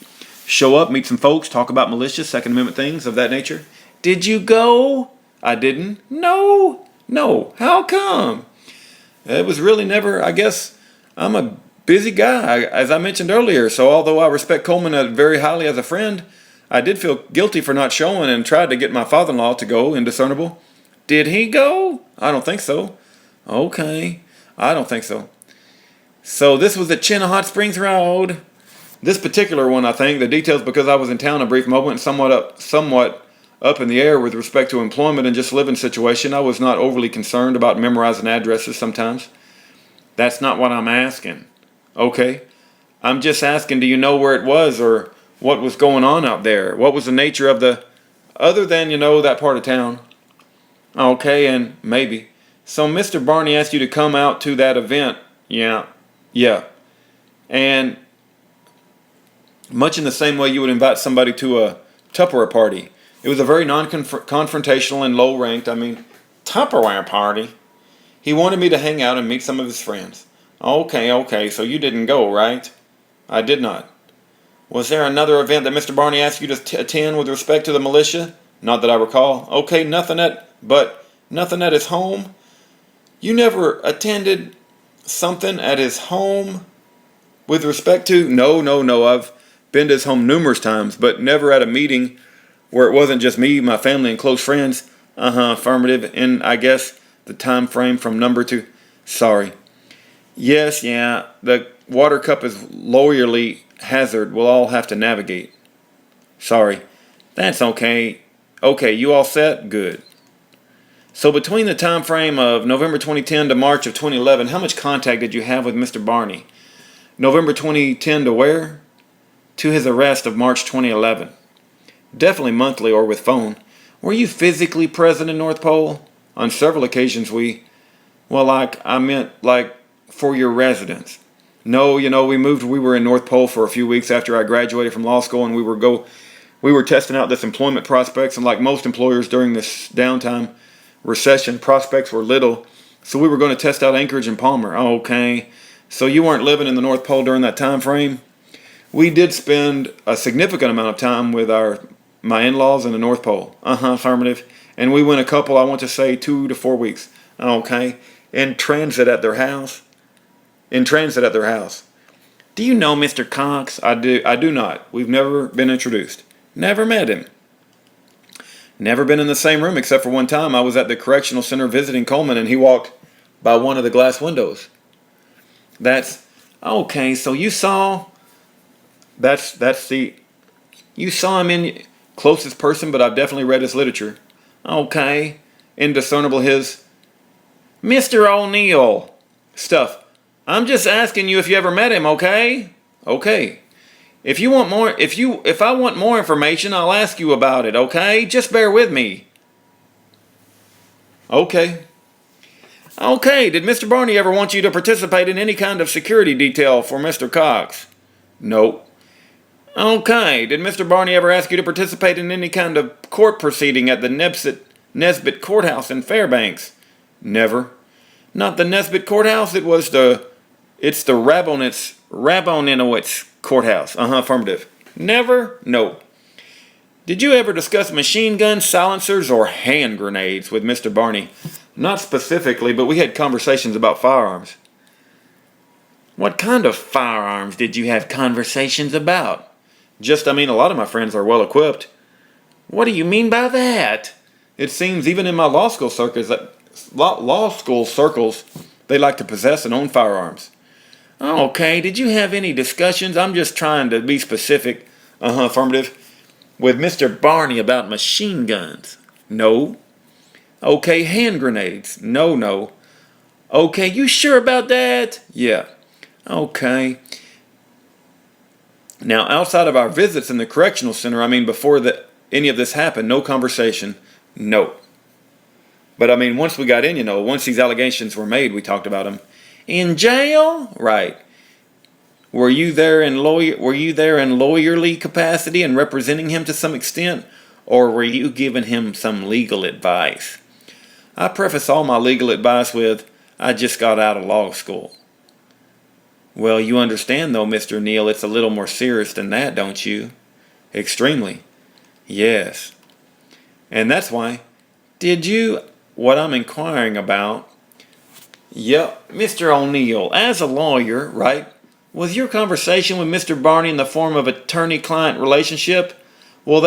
Show up, meet some folks, talk about militia, Second Amendment things of that nature. Did you go? I didn't. No. How come? It was really never, I guess, I'm a busy guy, as I mentioned earlier, so although I respect Coleman very highly as a friend, I did feel guilty for not showing and tried to get my father-in-law to go, indiscernible. Did he go? I don't think so. Okay. I don't think so. So this was at Chain of Hot Springs Road. This particular one, I think, the details because I was in town a brief moment, somewhat up in the air with respect to employment and just living situation. I was not overly concerned about memorizing addresses sometimes. That's not what I'm asking. Okay. I'm just asking, do you know where it was or what was going on out there? What was the nature of the... Other than, that part of town. Okay, and maybe. So Mr. Barney asked you to come out to that event. Yeah. And much in the same way you would invite somebody to a Tupperware party. It was a very non-confrontational and low-ranked, Tupperware party? He wanted me to hang out and meet some of his friends. Okay, so you didn't go, right? I did not. Was there another event that Mr. Barney asked you to attend with respect to the militia? Not that I recall. Okay, nothing at his home? You never attended something at his home with respect to? No. I've been to his home numerous times, but never at a meeting where it wasn't just me, my family, and close friends. Affirmative. And I guess the time frame from number 2. Sorry. Yes, yeah. The water cup is lawyerly hazard we'll all have to navigate. Sorry. That's okay. Okay, you all set? Good. So between the time frame of November 2010 to March of 2011, how much contact did you have with Mr. Barney? November 2010 to where? To his arrest of March 2011. Definitely monthly or with phone. Were you physically present in North Pole? On several occasions we meant for your residence. No, we were in North Pole for a few weeks after I graduated from law school and we were testing out this employment prospects, and like most employers during this downtime recession, prospects were little, so we were going to test out Anchorage and Palmer. Okay. So you weren't living in the North Pole during that time frame? We did spend a significant amount of time with my in-laws in the North Pole. Affirmative. And we went I want to say 2 to 4 weeks. Okay. In transit at their house. Do you know Mr. Cox? I do not. We've never been introduced. Never met him. Never been in the same room except for one time. I was at the correctional center visiting Coleman and he walked by one of the glass windows. That's okay. So you saw you saw him in closest person, but I've definitely read his literature. Okay. Indiscernible his Mr. O'Neill stuff. I'm just asking you if you ever met him, okay? Okay. If I want more information, I'll ask you about it, okay? Just bear with me. Okay. Okay, did Mr. Barney ever want you to participate in any kind of security detail for Mr. Cox? No. Okay, did Mr. Barney ever ask you to participate in any kind of court proceeding at the Nesbitt Courthouse in Fairbanks? Never. Not the Nesbitt Courthouse, it's the Rabonowitz Courthouse. Affirmative. Never? No. Did you ever discuss machine guns, silencers, or hand grenades with Mr. Barney? Not specifically, but we had conversations about firearms. What kind of firearms did you have conversations about? A lot of my friends are well equipped. What do you mean by that? It seems even in my law school circles, they like to possess and own firearms. Okay, did you have any discussions? I'm just trying to be specific. Affirmative. With Mr. Barney about machine guns? No. Okay, hand grenades? No. Okay, you sure about that? Yeah. Okay. Now, outside of our visits in the correctional center, I mean, before any of this happened, no conversation, no. But I mean, once we got in, once these allegations were made, we talked about them. In jail? Right. Were you there in lawyerly capacity and representing him to some extent? Or were you giving him some legal advice? I preface all my legal advice with, I just got out of law school. Well, you understand though, Mr. Neal, it's a little more serious than that, don't you? Extremely. Yes. And that's why. What I'm inquiring about? Yep, Mr. O'Neill, as a lawyer, right? Was your conversation with Mr. Barney in the form of attorney-client relationship? Well,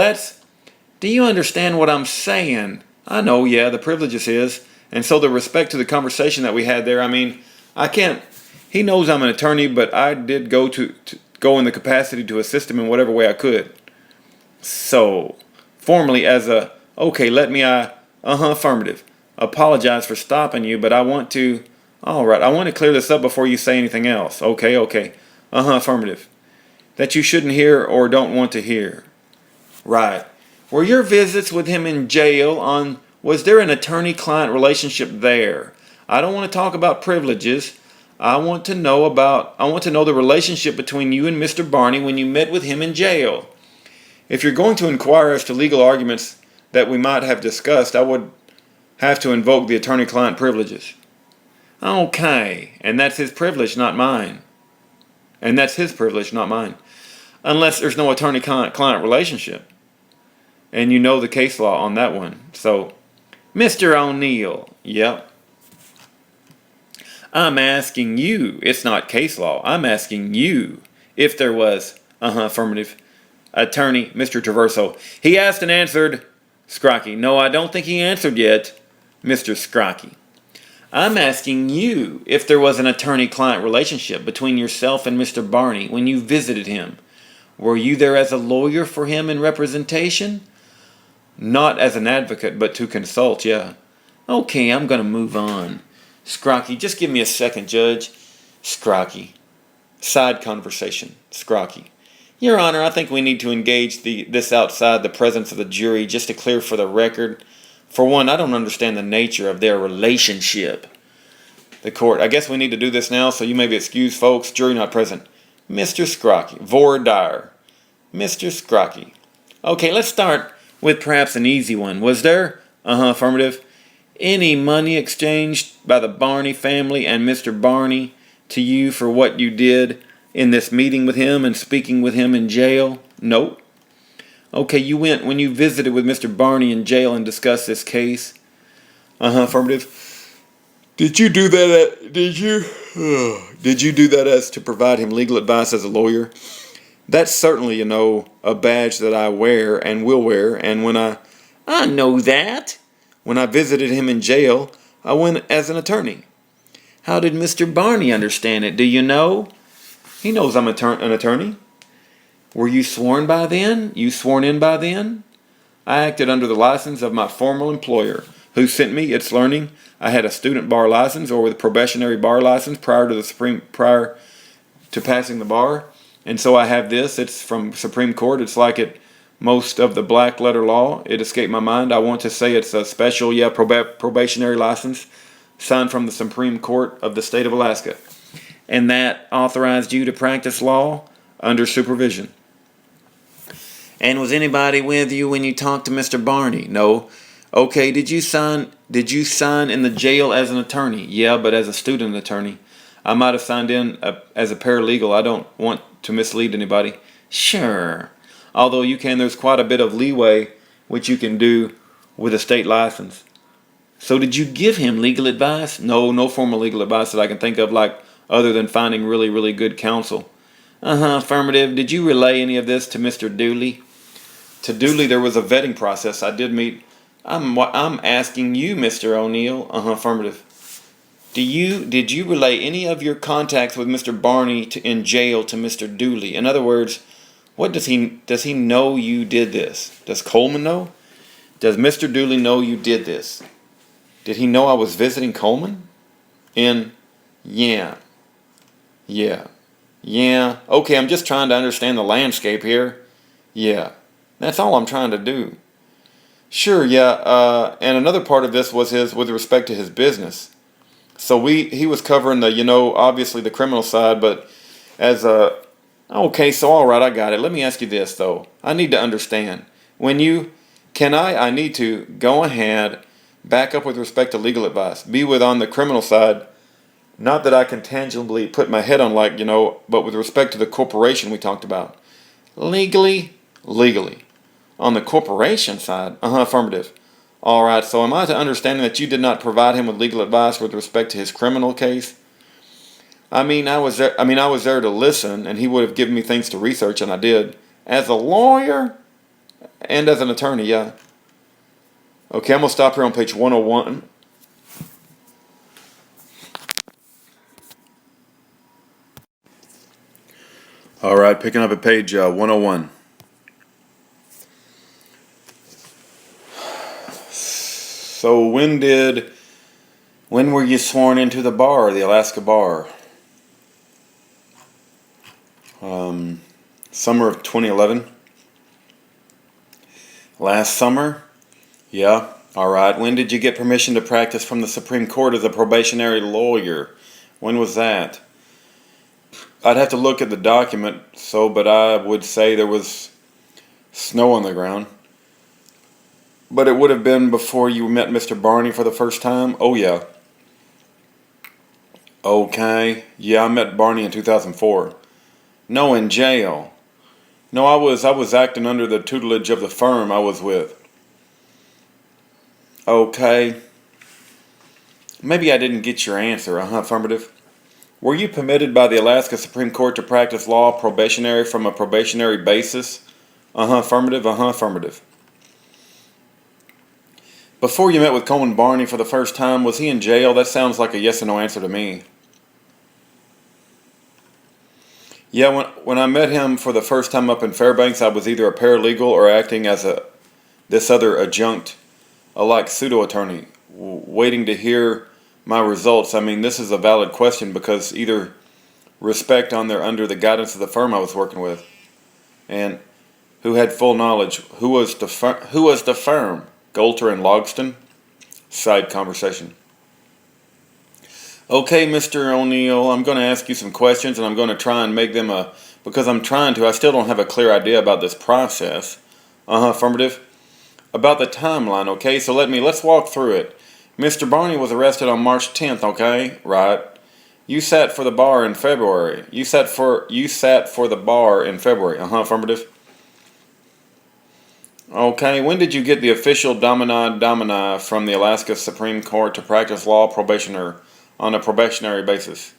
do you understand what I'm saying? I know, yeah, the privileges is. And so the respect to the conversation that we had there, I mean, I can't, he knows I'm an attorney, but I did go to go in the capacity to assist him in whatever way I could. So, formally affirmative. Apologize for stopping you, but I want to clear this up before you say anything else. Okay. Affirmative. That you shouldn't hear or don't want to hear. Right. Were your visits with him in jail was there an attorney-client relationship there? I don't want to talk about privileges. I want to know the relationship between you and Mr. Barney when you met with him in jail. If you're going to inquire as to legal arguments that we might have discussed, I would have to invoke the attorney-client privileges. Okay, and that's his privilege, not mine. Unless there's no attorney-client relationship. And you know the case law on that one. So, Mr. O'Neill, yep. I'm asking you, it's not case law, I'm asking you if there was, affirmative, attorney, Mr. Traverso. He asked and answered, Scrocky. No, I don't think he answered yet, Mr. Scrocky. I'm asking you if there was an attorney-client relationship between yourself and Mr. Barney when you visited him. Were you there as a lawyer for him in representation? Not as an advocate, but to consult, yeah. Okay, I'm going to move on. Scrocky, just give me a second, Judge. Scrocky. Side conversation. Scrocky. Your Honor, I think we need to engage this outside the presence of the jury just to clear for the record. For one, I don't understand the nature of their relationship. The court, I guess we need to do this now, so you may be excused, folks. Jury not present. Mr. Scrocky. Vor dire. Mr. Scrocky. Okay, let's start with perhaps an easy one. Was there, affirmative, any money exchanged by the Barney family and Mr. Barney to you for what you did in this meeting with him and speaking with him in jail? Nope. Okay, you went when you visited with Mr. Barney in jail and discussed this case? Affirmative. Did you do that as to provide him legal advice as a lawyer? That's certainly, a badge that I wear and will wear, and when I know that. When I visited him in jail, I went as an attorney. How did Mr. Barney understand it? Do you know? He knows I'm an attorney. Were you sworn by then? You sworn in by then? I acted under the license of my former employer, who sent me its learning. I had a student bar license or with probationary bar license prior to passing the bar. And so I have this. It's from Supreme Court. It's like most of the black letter law. It escaped my mind. I want to say it's a special, probationary license signed from the Supreme Court of the state of Alaska. And that authorized you to practice law under supervision. And was anybody with you when you talked to Mr. Barney? No. Okay, did you sign in the jail as an attorney? Yeah, but as a student attorney. I might have signed in as a paralegal. I don't want to mislead anybody. Sure. Although there's quite a bit of leeway which you can do with a state license. So did you give him legal advice? No formal legal advice that I can think of, other than finding really, really good counsel. Affirmative. Did you relay any of this to Mr. Dooley? To Dooley, there was a vetting process. I did meet. I'm asking you, Mr. O'Neill. Affirmative. Did you relay any of your contacts with Mr. Barney in jail to Mr. Dooley? In other words, what does he know you did this? Does Coleman know? Does Mr. Dooley know you did this? Did he know I was visiting Coleman? Yeah. Yeah, okay, I'm just trying to understand the landscape here. Yeah, that's all I'm trying to do. Sure, yeah, and another part of this was with respect to his business. So he was covering the, obviously the criminal side, but as a, okay, so all right, I got it. Let me ask you this though. I need to understand. I need to go ahead, back up with respect to legal advice, be with on the criminal side, not that I can tangibly put my head on but with respect to the corporation we talked about. Legally. On the corporation side, affirmative. All right, so am I to understanding that you did not provide him with legal advice with respect to his criminal case? I was there. I was there to listen, and he would have given me things to research, and I did. As a lawyer and as an attorney, yeah. Okay, I'm gonna stop here on page 101. All right, picking up at page 101. So when were you sworn into the bar, the Alaska bar? Summer of 2011. Last summer? Yeah. All right. When did you get permission to practice from the Supreme Court as a probationary lawyer? When was that? I'd have to look at the document, but I would say there was snow on the ground. But it would have been before you met Mr. Barney for the first time? Oh, yeah. Okay. Yeah, I met Barney in 2004. No, in jail. No, I was acting under the tutelage of the firm I was with. Okay. Maybe I didn't get your answer. Affirmative. Were you permitted by the Alaska Supreme Court to practice law probationary from a probationary basis? Affirmative. Affirmative. Before you met with Coleman Barney for the first time, was he in jail? That sounds like a yes or no answer to me. Yeah, when I met him for the first time up in Fairbanks, I was either a paralegal or acting as this other adjunct, like pseudo attorney, waiting to hear my results. This is a valid question because either respect under the guidance of the firm I was working with, and who had full knowledge. Who was the firm? Golter and Logston? Side conversation. Okay, Mr. O'Neill, I'm going to ask you some questions, and I'm going to try and make them because I still don't have a clear idea about this process. Affirmative. About the timeline, okay? So let's walk through it. Mr. Barney was arrested on March 10th, okay? Right. You sat for the bar in February. You sat for the bar in February. Affirmative. Okay, when did you get the official domini from the Alaska Supreme Court to practice law on a probationary basis?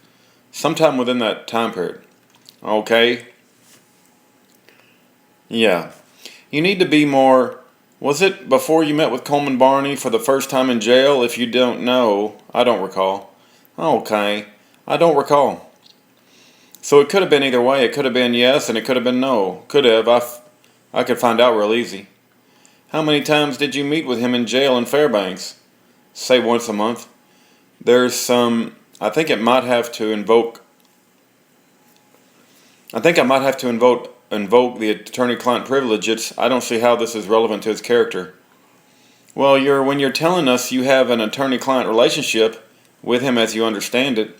Sometime within that time period. Okay. Yeah. You need to be more. Was it before you met with Coleman Barney for the first time in jail? If you don't know, I don't recall. Okay. I don't recall. So it could have been either way. It could have been yes and it could have been no. Could have. I could find out real easy. How many times did you meet with him in jail in Fairbanks? Say once a month. There's some. I think I might have to invoke the attorney-client privilege. I don't see how this is relevant to his character. Well, when you're telling us you have an attorney-client relationship with him as you understand it,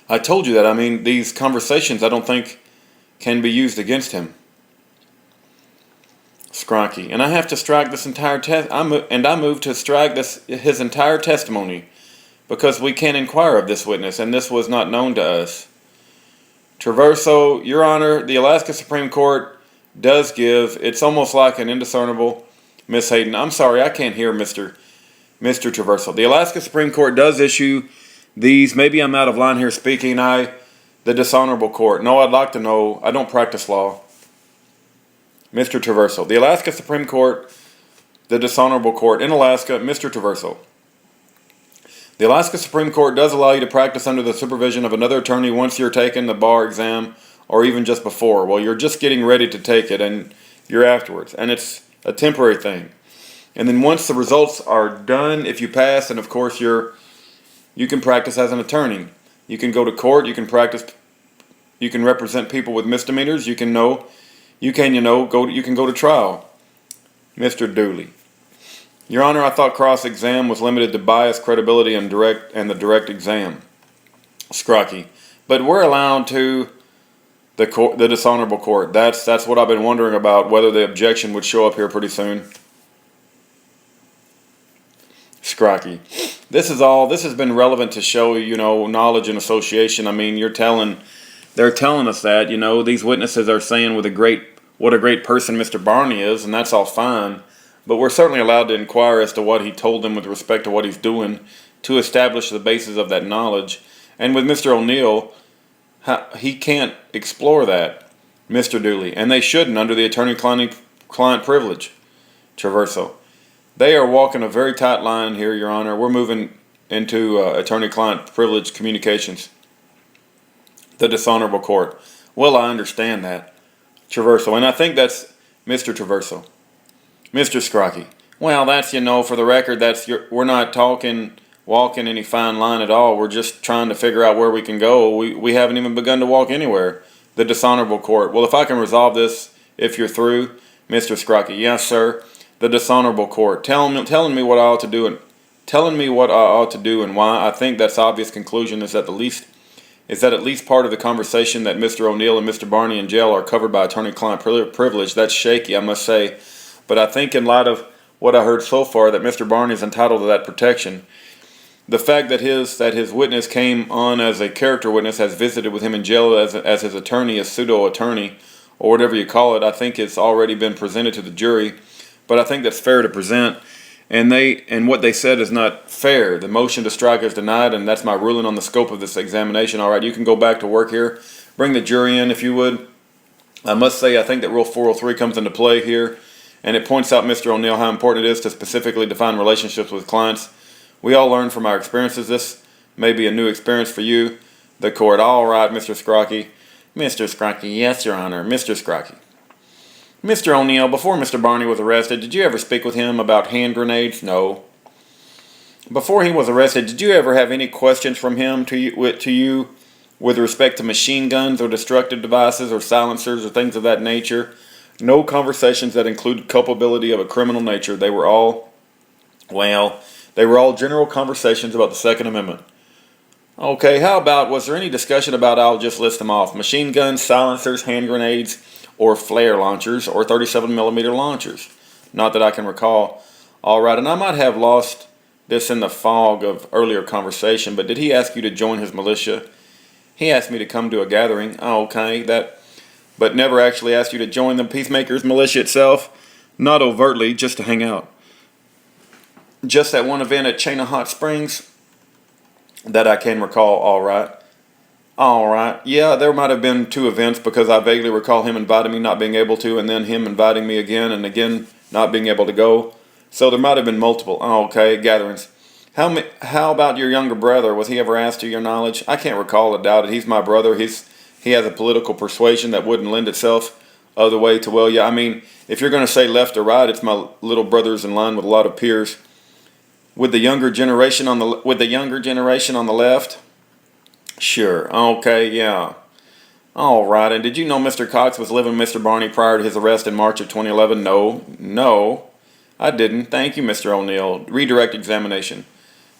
I told you that. These conversations I don't think can be used against him. Scrocky. And I have to strike this entire I move to strike his entire testimony because we can't inquire of this witness, and this was not known to us. Traverso, Your Honor, the Alaska Supreme Court does give. It's almost like an indiscernible. Miss Hayden, I'm sorry, I can't hear Mr. Traverso. The Alaska Supreme Court does issue these. Maybe I'm out of line here speaking. The dishonorable court. No, I'd like to know. I don't practice law. Mr. Traverso. The Alaska Supreme Court, the dishonorable court in Alaska, Mr. Traverso. The Alaska Supreme Court does allow you to practice under the supervision of another attorney once you're taking the bar exam, or even just before. Well, you're just getting ready to take it, and you're afterwards. And it's a temporary thing. And then once the results are done, if you pass, and of course you can practice as an attorney. You can go to court, you can practice You can represent people with misdemeanors. You can go to trial. Mr. Dooley. Your Honor, I thought cross-exam was limited to bias, credibility, and the direct exam. Scrocky. But we're allowed to the dishonorable court. That's what I've been wondering about, whether the objection would show up here pretty soon. Scrocky. This has been relevant to show, knowledge and association. I mean, they're telling us that, these witnesses are saying what a great person Mr. Barney is, and that's all fine. But we're certainly allowed to inquire as to what he told them with respect to what he's doing to establish the basis of that knowledge. And with Mr. O'Neill, he can't explore that, Mr. Dooley, and they shouldn't under the attorney-client privilege. Traverso. They are walking a very tight line here, Your Honor. We're moving into attorney-client privilege communications. The dishonorable court. Well, I understand that. Traverso. And I think that's Mr. Traverso. Mr. Scrocky. Well, that's, for the record, we're not walking any fine line at all. We're just trying to figure out where we can go. We haven't even begun to walk anywhere. The dishonorable court. Well, if I can resolve this, if you're through, Mr. Scrocky. Yes, sir. The dishonorable court. Telling me what I ought to do and why. I think that's obvious conclusion is that at least part of the conversation that Mr. O'Neill and Mr. Barney in jail are covered by attorney-client privilege. That's shaky, I must say. But I think in light of what I heard so far, that Mr. Barney is entitled to that protection. The fact that his witness came on as a character witness, has visited with him in jail as his attorney, a pseudo-attorney, or whatever you call it, I think it's already been presented to the jury. But I think that's fair to present. And what they said is not fair. The motion to strike is denied, and that's my ruling on the scope of this examination. All right, you can go back to work here. Bring the jury in if you would. I must say I think that Rule 403 comes into play here, and it points out, Mr. O'Neill, how important it is to specifically define relationships with clients. We all learn from our experiences. This may be a new experience for you. The court. All right, Mr. Scrocky. Mr. Scrocky. Yes, Your Honor. Mr. Scrocky. Mr. O'Neill, before Mr. Barney was arrested, did you ever speak with him about hand grenades? No. Before he was arrested, did you ever have any questions from him to you with respect to machine guns or destructive devices or silencers or things of that nature? No conversations that included culpability of a criminal nature. They were all general conversations about the Second Amendment. Okay, how about, was there any discussion about, I'll just list them off, machine guns, silencers, hand grenades, or flare launchers, or 37mm launchers? Not that I can recall. All right, and I might have lost this in the fog of earlier conversation, but did he ask you to join his militia? He asked me to come to a gathering. Oh, okay, but never actually asked you to join the Peacemakers militia itself? Not overtly, just to hang out. Just that one event at Chain of Hot Springs? That I can recall. All right. Yeah, there might have been two events, because I vaguely recall him inviting me, not being able to, and then him inviting me again and again, not being able to go. So there might have been multiple. Oh, okay, gatherings. How about your younger brother? Was he ever asked to your knowledge? I can't recall. I doubt it. He's my brother. He has a political persuasion that wouldn't lend itself other way to, well, yeah, I mean, if you're going to say left or right, it's my little brother's in line with a lot of peers. With the younger generation on the left? Sure. Okay, yeah. All right. And did you know Mr. Cox was living with Mr. Barney prior to his arrest in March of 2011? No, I didn't. Thank you, Mr. O'Neill. Redirect examination.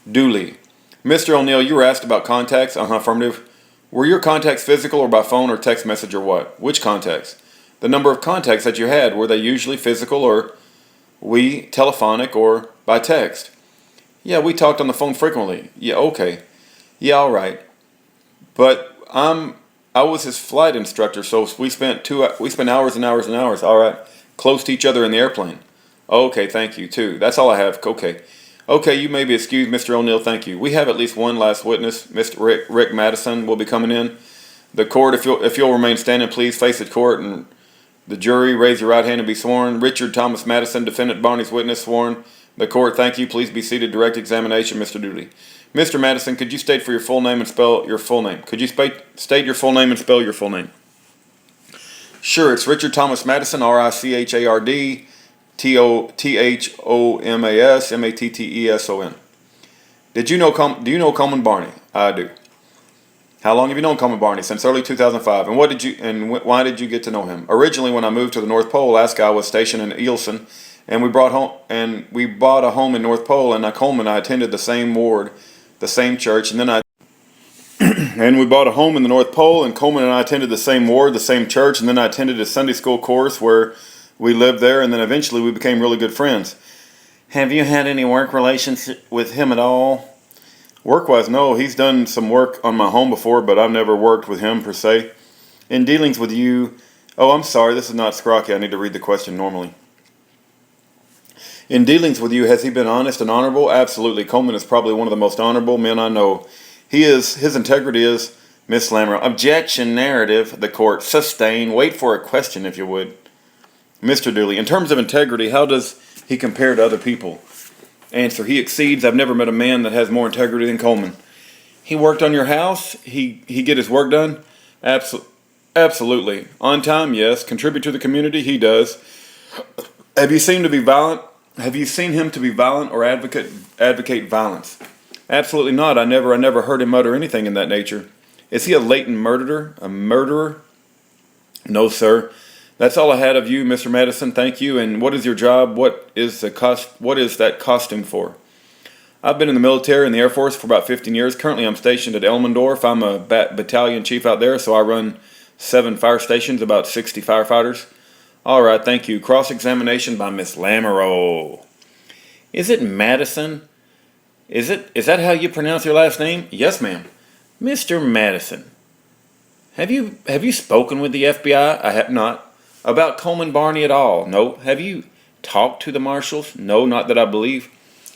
Duly. Mr. O'Neill, you were asked about contacts. Affirmative. Were your contacts physical or by phone or text message or what? Which contacts? The number of contacts that you had, were they usually physical or telephonic or by text? Yeah, we talked on the phone frequently. Yeah, okay. Yeah, all right. But I was his flight instructor, so we spent hours and hours and hours. All right, close to each other in the airplane. Okay, thank you too. That's all I have. Okay, you may be excused, Mr. O'Neill. Thank you. We have at least one last witness. Mr. Rick Madison will be coming in. The court, if you'll remain standing, please face the court, and the jury, raise your right hand and be sworn. Richard Thomas Madison, defendant Barney's witness, sworn. The court, thank you. Please be seated. Direct examination, Mr. Dooley. Mr. Madison, could you state for your full name and spell your full name? Could you state your full name and spell your full name? Sure, it's Richard Thomas Madison, Richard Thomas Matteson. Do you know Coleman Barney? I do. How long have you known Coleman Barney? Since early 2005. And why did you get to know him? Originally, when I moved to the North Pole, Alaska, I was stationed in Eelson, and we bought a home in North Pole. And Coleman, I attended the same ward, the same church, and then and we bought a home in the North Pole. And Coleman and I attended the same ward, the same church, and then I attended a Sunday school course where we lived there, and then eventually we became really good friends. Have you had any work relations with him at all? Work-wise, no. He's done some work on my home before, but I've never worked with him per se. In dealings with you... Oh, I'm sorry, this is not Scrocky. I need to read the question normally. In dealings with you, has he been honest and honorable? Absolutely. Coleman is probably one of the most honorable men I know. His integrity is... Miss Lammer. Objection, narrative, the court. Sustain. Wait for a question, if you would. Mr. Dooley, in terms of integrity, how does he compare to other people? Answer, he exceeds. I've never met a man that has more integrity than Coleman. He worked on your house? He get his work done? Absolutely. On time, yes. Contribute to the community? He does. Have you seen him to be violent? Have you seen him to be violent or advocate violence? Absolutely not. I never heard him utter anything in that nature. Is he a latent murderer? A murderer? No, sir. That's all I had of you, Mr. Madison. Thank you. And what is your job? What is that costume for? I've been in the military and the Air Force for about 15 years. Currently, I'm stationed at Elmendorf. I'm a battalion chief out there, so I run 7 fire stations, about 60 firefighters. All right, thank you. Cross-examination by Miss Lamoureux. Is it Madison? Is that how you pronounce your last name? Yes, ma'am. Mr. Madison, have you spoken with the FBI? I have not. About Coleman Barney at all? No. Have you talked to the marshals? No, not that I believe.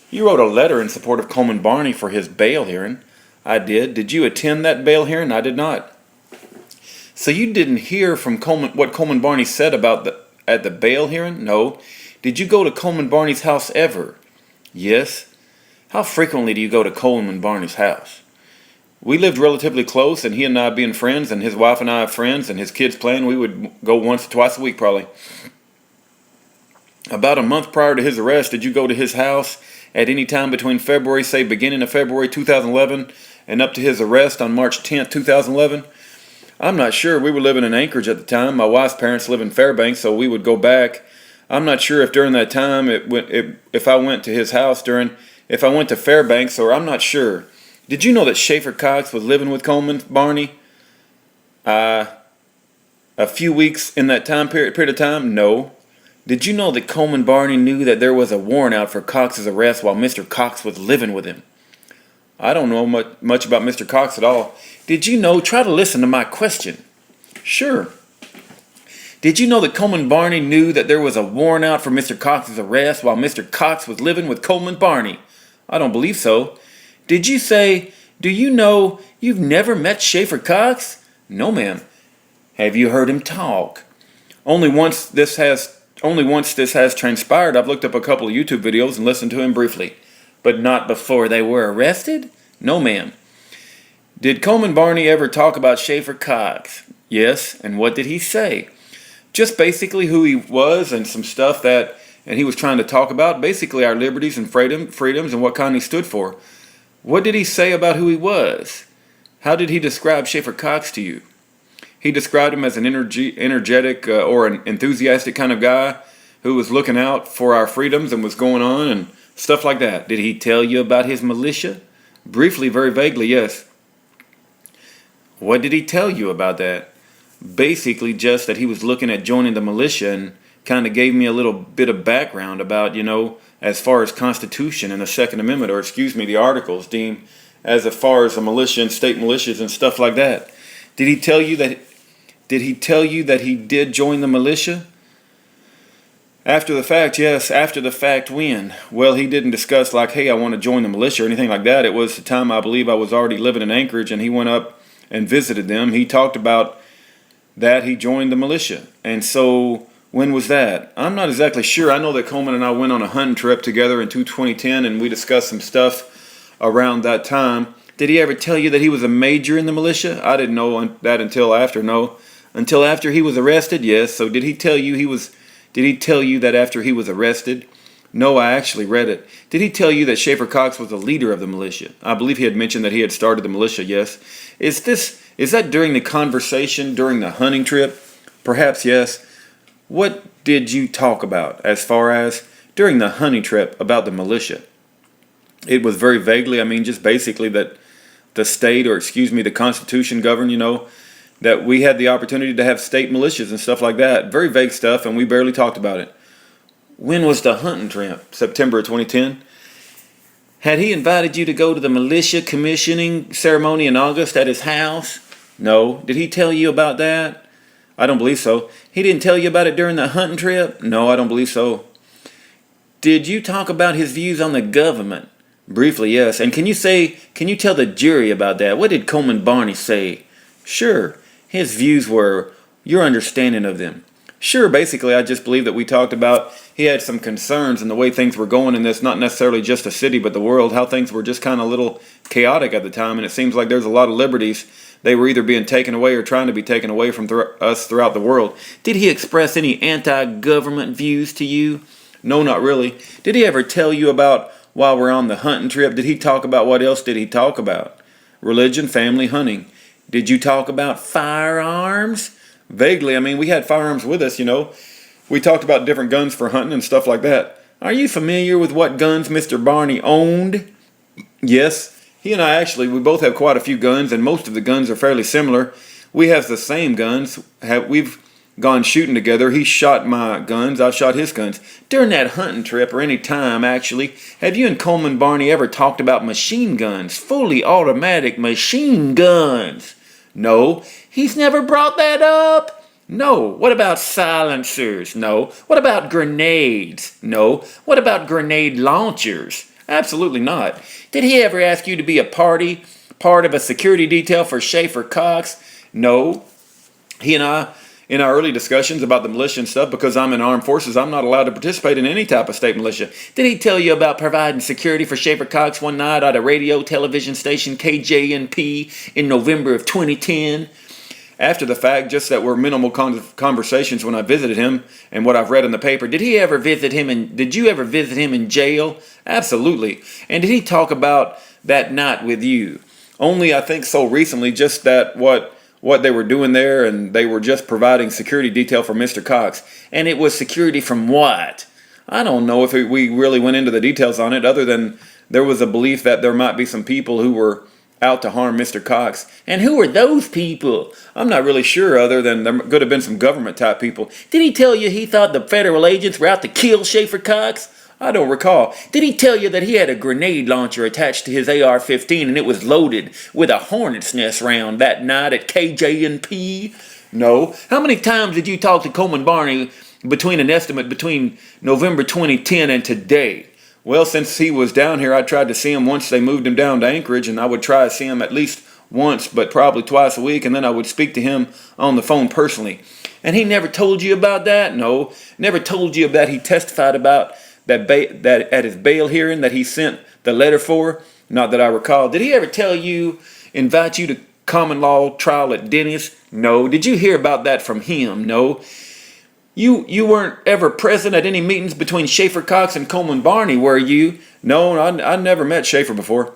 You wrote a letter in support of Coleman Barney for his bail hearing. I did. Did you attend that bail hearing? I did not. So you didn't hear from what Coleman Barney said at the bail hearing? No. Did you go to Coleman Barney's house ever? Yes. How frequently do you go to Coleman Barney's house? We lived relatively close, and he and I being friends, and his wife and I friends, and his kids playing, we would go once or twice a week probably. About a month prior to his arrest, did you go to his house at any time between February, say beginning of February 2011, and up to his arrest on March 10th, 2011? I'm not sure. We were living in Anchorage at the time. My wife's parents live in Fairbanks, so we would go back. I'm not sure if during that time, if I went to his house if I went to Fairbanks, or I'm not sure. Did you know that Schaefer Cox was living with Coleman Barney? A few weeks in that period of time? No. Did you know that Coleman Barney knew that there was a warrant out for Cox's arrest while Mr. Cox was living with him? I don't know much about Mr. Cox at all. Did you know? Try to listen to my question. Sure. Did you know that Coleman Barney knew that there was a warrant out for Mr. Cox's arrest while Mr. Cox was living with Coleman Barney? I don't believe so. Did you say, do you know you've never met Schaefer Cox? No, ma'am. Have you heard him talk? Only once this has transpired. I've looked up a couple of YouTube videos and listened to him briefly. But not before they were arrested? No, ma'am. Did Coleman Barney ever talk about Schaefer Cox? Yes, and what did he say? Just basically who he was and some stuff and he was trying to talk about, basically our liberties and freedoms and what kind he stood for. What did he say about who he was? How did he describe Schaefer Cox to you? He described him as an energetic or an enthusiastic kind of guy who was looking out for our freedoms and was going on and stuff like that. Did he tell you about his militia? Briefly, very vaguely, yes. What did he tell you about that? Basically just that he was looking at joining the militia and kind of gave me a little bit of background about, as far as Constitution and the Second Amendment, or the Articles deemed as far as a militia and state militias and stuff like that. Did he tell you that he did join the militia? After the fact, yes. After the fact, when? Well, he didn't discuss like, hey, I want to join the militia or anything like that. It was the time I believe I was already living in Anchorage and he went up and visited them. He talked about that he joined the militia. And so when was that? I'm not exactly sure. I know that Coleman and I went on a hunting trip together in 2010 and we discussed some stuff around that time. Did he ever tell you that he was a major in the militia? I didn't know that until after. No. Until after he was arrested? Yes. So did he tell you that after he was arrested? No, I actually read it. Did he tell you that Schaefer Cox was the leader of the militia? I believe he had mentioned that he had started the militia, yes. Is this Is that during the conversation during the hunting trip? Perhaps yes. What did you talk about as far as during the hunting trip about the militia? It was very vaguely, just basically that the state, or excuse me, the Constitution governed, that we had the opportunity to have state militias and stuff like that. Very vague stuff, and we barely talked about it. When was the hunting trip? September of 2010. Had he invited you to go to the militia commissioning ceremony in August at his house? No. Did he tell you about that? I don't believe so. He didn't tell you about it during the hunting trip? No, I don't believe so. Did you talk about his views on the government? Briefly, yes. And can you tell the jury about that? What did Coleman Barney say? Sure. His views were your understanding of them. Sure, basically, I just believe that we talked about he had some concerns in the way things were going in this, not necessarily just the city, but the world, how things were just kind of a little chaotic at the time, and it seems like there's a lot of liberties. They were either being taken away or trying to be taken away from us throughout the world. Did he express any anti-government views to you? No, not really. Did he ever tell you about, while we're on the hunting trip, did he talk about, what else did he talk about? Religion, family, hunting. Did you talk about firearms? Vaguely, we had firearms with us, We talked about different guns for hunting and stuff like that. Are you familiar with what guns Mr. Barney owned? Yes. He and I we both have quite a few guns, and most of the guns are fairly similar. We have the same guns. We've gone shooting together. He shot my guns, I shot his guns. During that hunting trip, or any time actually, have you and Coleman Barney ever talked about machine guns? Fully automatic machine guns? No. He's never brought that up? No. What about silencers? No. What about grenades? No. What about grenade launchers? Absolutely not. Did he ever ask you to be part of a security detail for Schaefer Cox? No. He and I, in our early discussions about the militia and stuff, because I'm in armed forces, I'm not allowed to participate in any type of state militia. Did he tell you about providing security for Schaefer Cox one night at a radio television station KJNP in November of 2010? After the fact, just that were minimal conversations when I visited him and what I've read in the paper. Did you ever visit him in jail? Absolutely. And did he talk about that night with you? Only I think so recently, just that what they were doing there, and they were just providing security detail for Mr. Cox. And it was security from what? I don't know if we really went into the details on it, other than there was a belief that there might be some people who were out to harm Mr. Cox. And who were those people? I'm not really sure, other than there could have been some government type people. Did he tell you he thought the federal agents were out to kill Schaefer Cox? I don't recall. Did he tell you that he had a grenade launcher attached to his AR-15 and it was loaded with a hornet's nest round that night at KJNP? No. How many times did you talk to Coleman Barney between November 2010 and today? Well, since he was down here, I tried to see him once they moved him down to Anchorage, and I would try to see him at least once, but probably twice a week, and then I would speak to him on the phone personally. And he never told you about that? No. Never told you that he testified about that at his bail hearing that he sent the letter for? Not that I recall. Did he ever invite you to common law trial at Dennis? No. Did you hear about that from him? No. You weren't ever present at any meetings between Schaefer Cox and Coleman Barney, were you? No, I never met Schaefer before.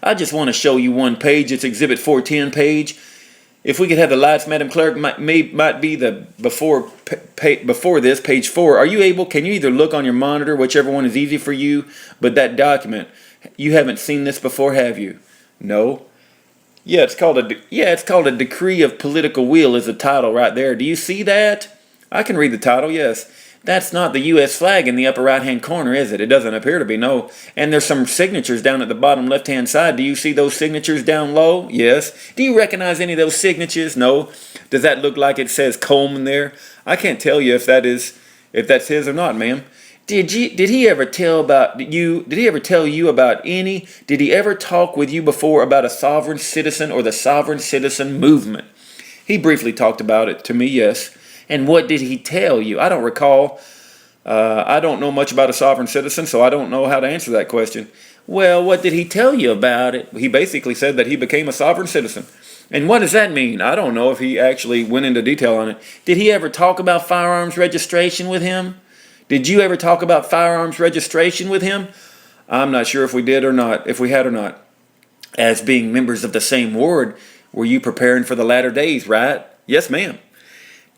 I just want to show you one page. It's Exhibit 410 page. If we could have the lights, Madam Clerk, might be the before this, page 4. Are you able? Can you either look on your monitor, whichever one is easy for you, but that document, you haven't seen this before, have you? No. Yeah, it's called a Decree of Political Will is the title right there. Do you see that? I can read the title, yes. That's not the U.S. flag in the upper right-hand corner, is it? It doesn't appear to be, no. And there's some signatures down at the bottom left-hand side. Do you see those signatures down low? Yes. Do you recognize any of those signatures? No. Does that look like it says Coleman there? I can't tell you if that's his or not, ma'am. Did he ever tell you about any? Did he ever talk with you before about a sovereign citizen or the sovereign citizen movement? He briefly talked about it to me, yes. And what did he tell you? I don't recall. I don't know much about a sovereign citizen, so I don't know how to answer that question. Well, what did he tell you about it? He basically said that he became a sovereign citizen. And what does that mean? I don't know if he actually went into detail on it. Did he ever talk about firearms registration with him? Did you ever talk about firearms registration with him? I'm not sure if we did or not, if we had or not. As being members of the same ward, Were you preparing for the latter days, right? Yes, ma'am.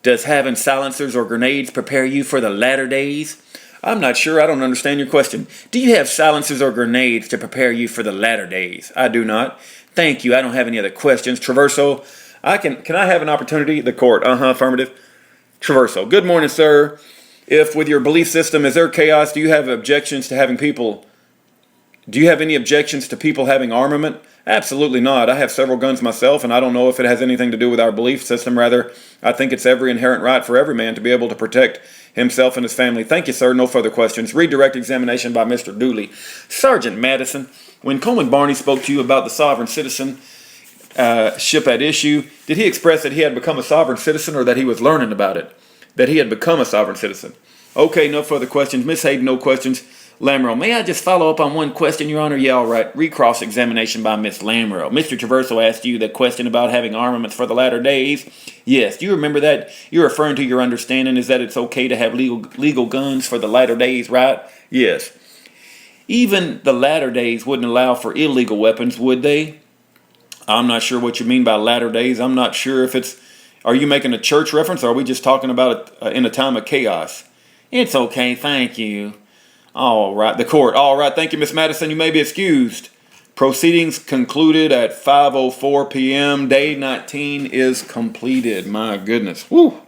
Does having silencers or grenades prepare you for the latter days? I'm not sure. I don't understand your question. Do you have silencers or grenades to prepare you for the latter days? I do not. Thank you. I don't have any other questions. Traverso, can I have an opportunity? The court. Affirmative. Traverso. Good morning, sir. If with your belief system is there chaos, do you have objections to having people? Do you have any objections to people having armament? Absolutely not. I have several guns myself, and I don't know if it has anything to do with our belief system. Rather, I think it's every inherent right for every man to be able to protect himself and his family. Thank you, sir. No further questions. Redirect examination by Mr. Dooley. Sergeant Madison, when Coleman Barney spoke to you about the sovereign citizen ship at issue, did he express that he had become a sovereign citizen or that he was learning about it? That he had become a sovereign citizen. Okay, no further questions. Miss Hayden, no questions. Lamoureux, may I just follow up on one question, Your Honor? Yeah, all right. Recross examination by Miss Lamoureux. Mr. Traverso asked you the question about having armaments for the latter days. Yes, do you remember that? You're referring to your understanding is that it's okay to have legal guns for the latter days, right? Yes. Even the latter days wouldn't allow for illegal weapons, would they? I'm not sure what you mean by latter days. I'm not sure if it's... Are you making a church reference, or are we just talking about it in a time of chaos? It's okay, thank you. All right, the court. All right, thank you, Miss Madison. You may be excused. Proceedings concluded at 5:04 p.m. Day 19 is completed. My goodness. Woo.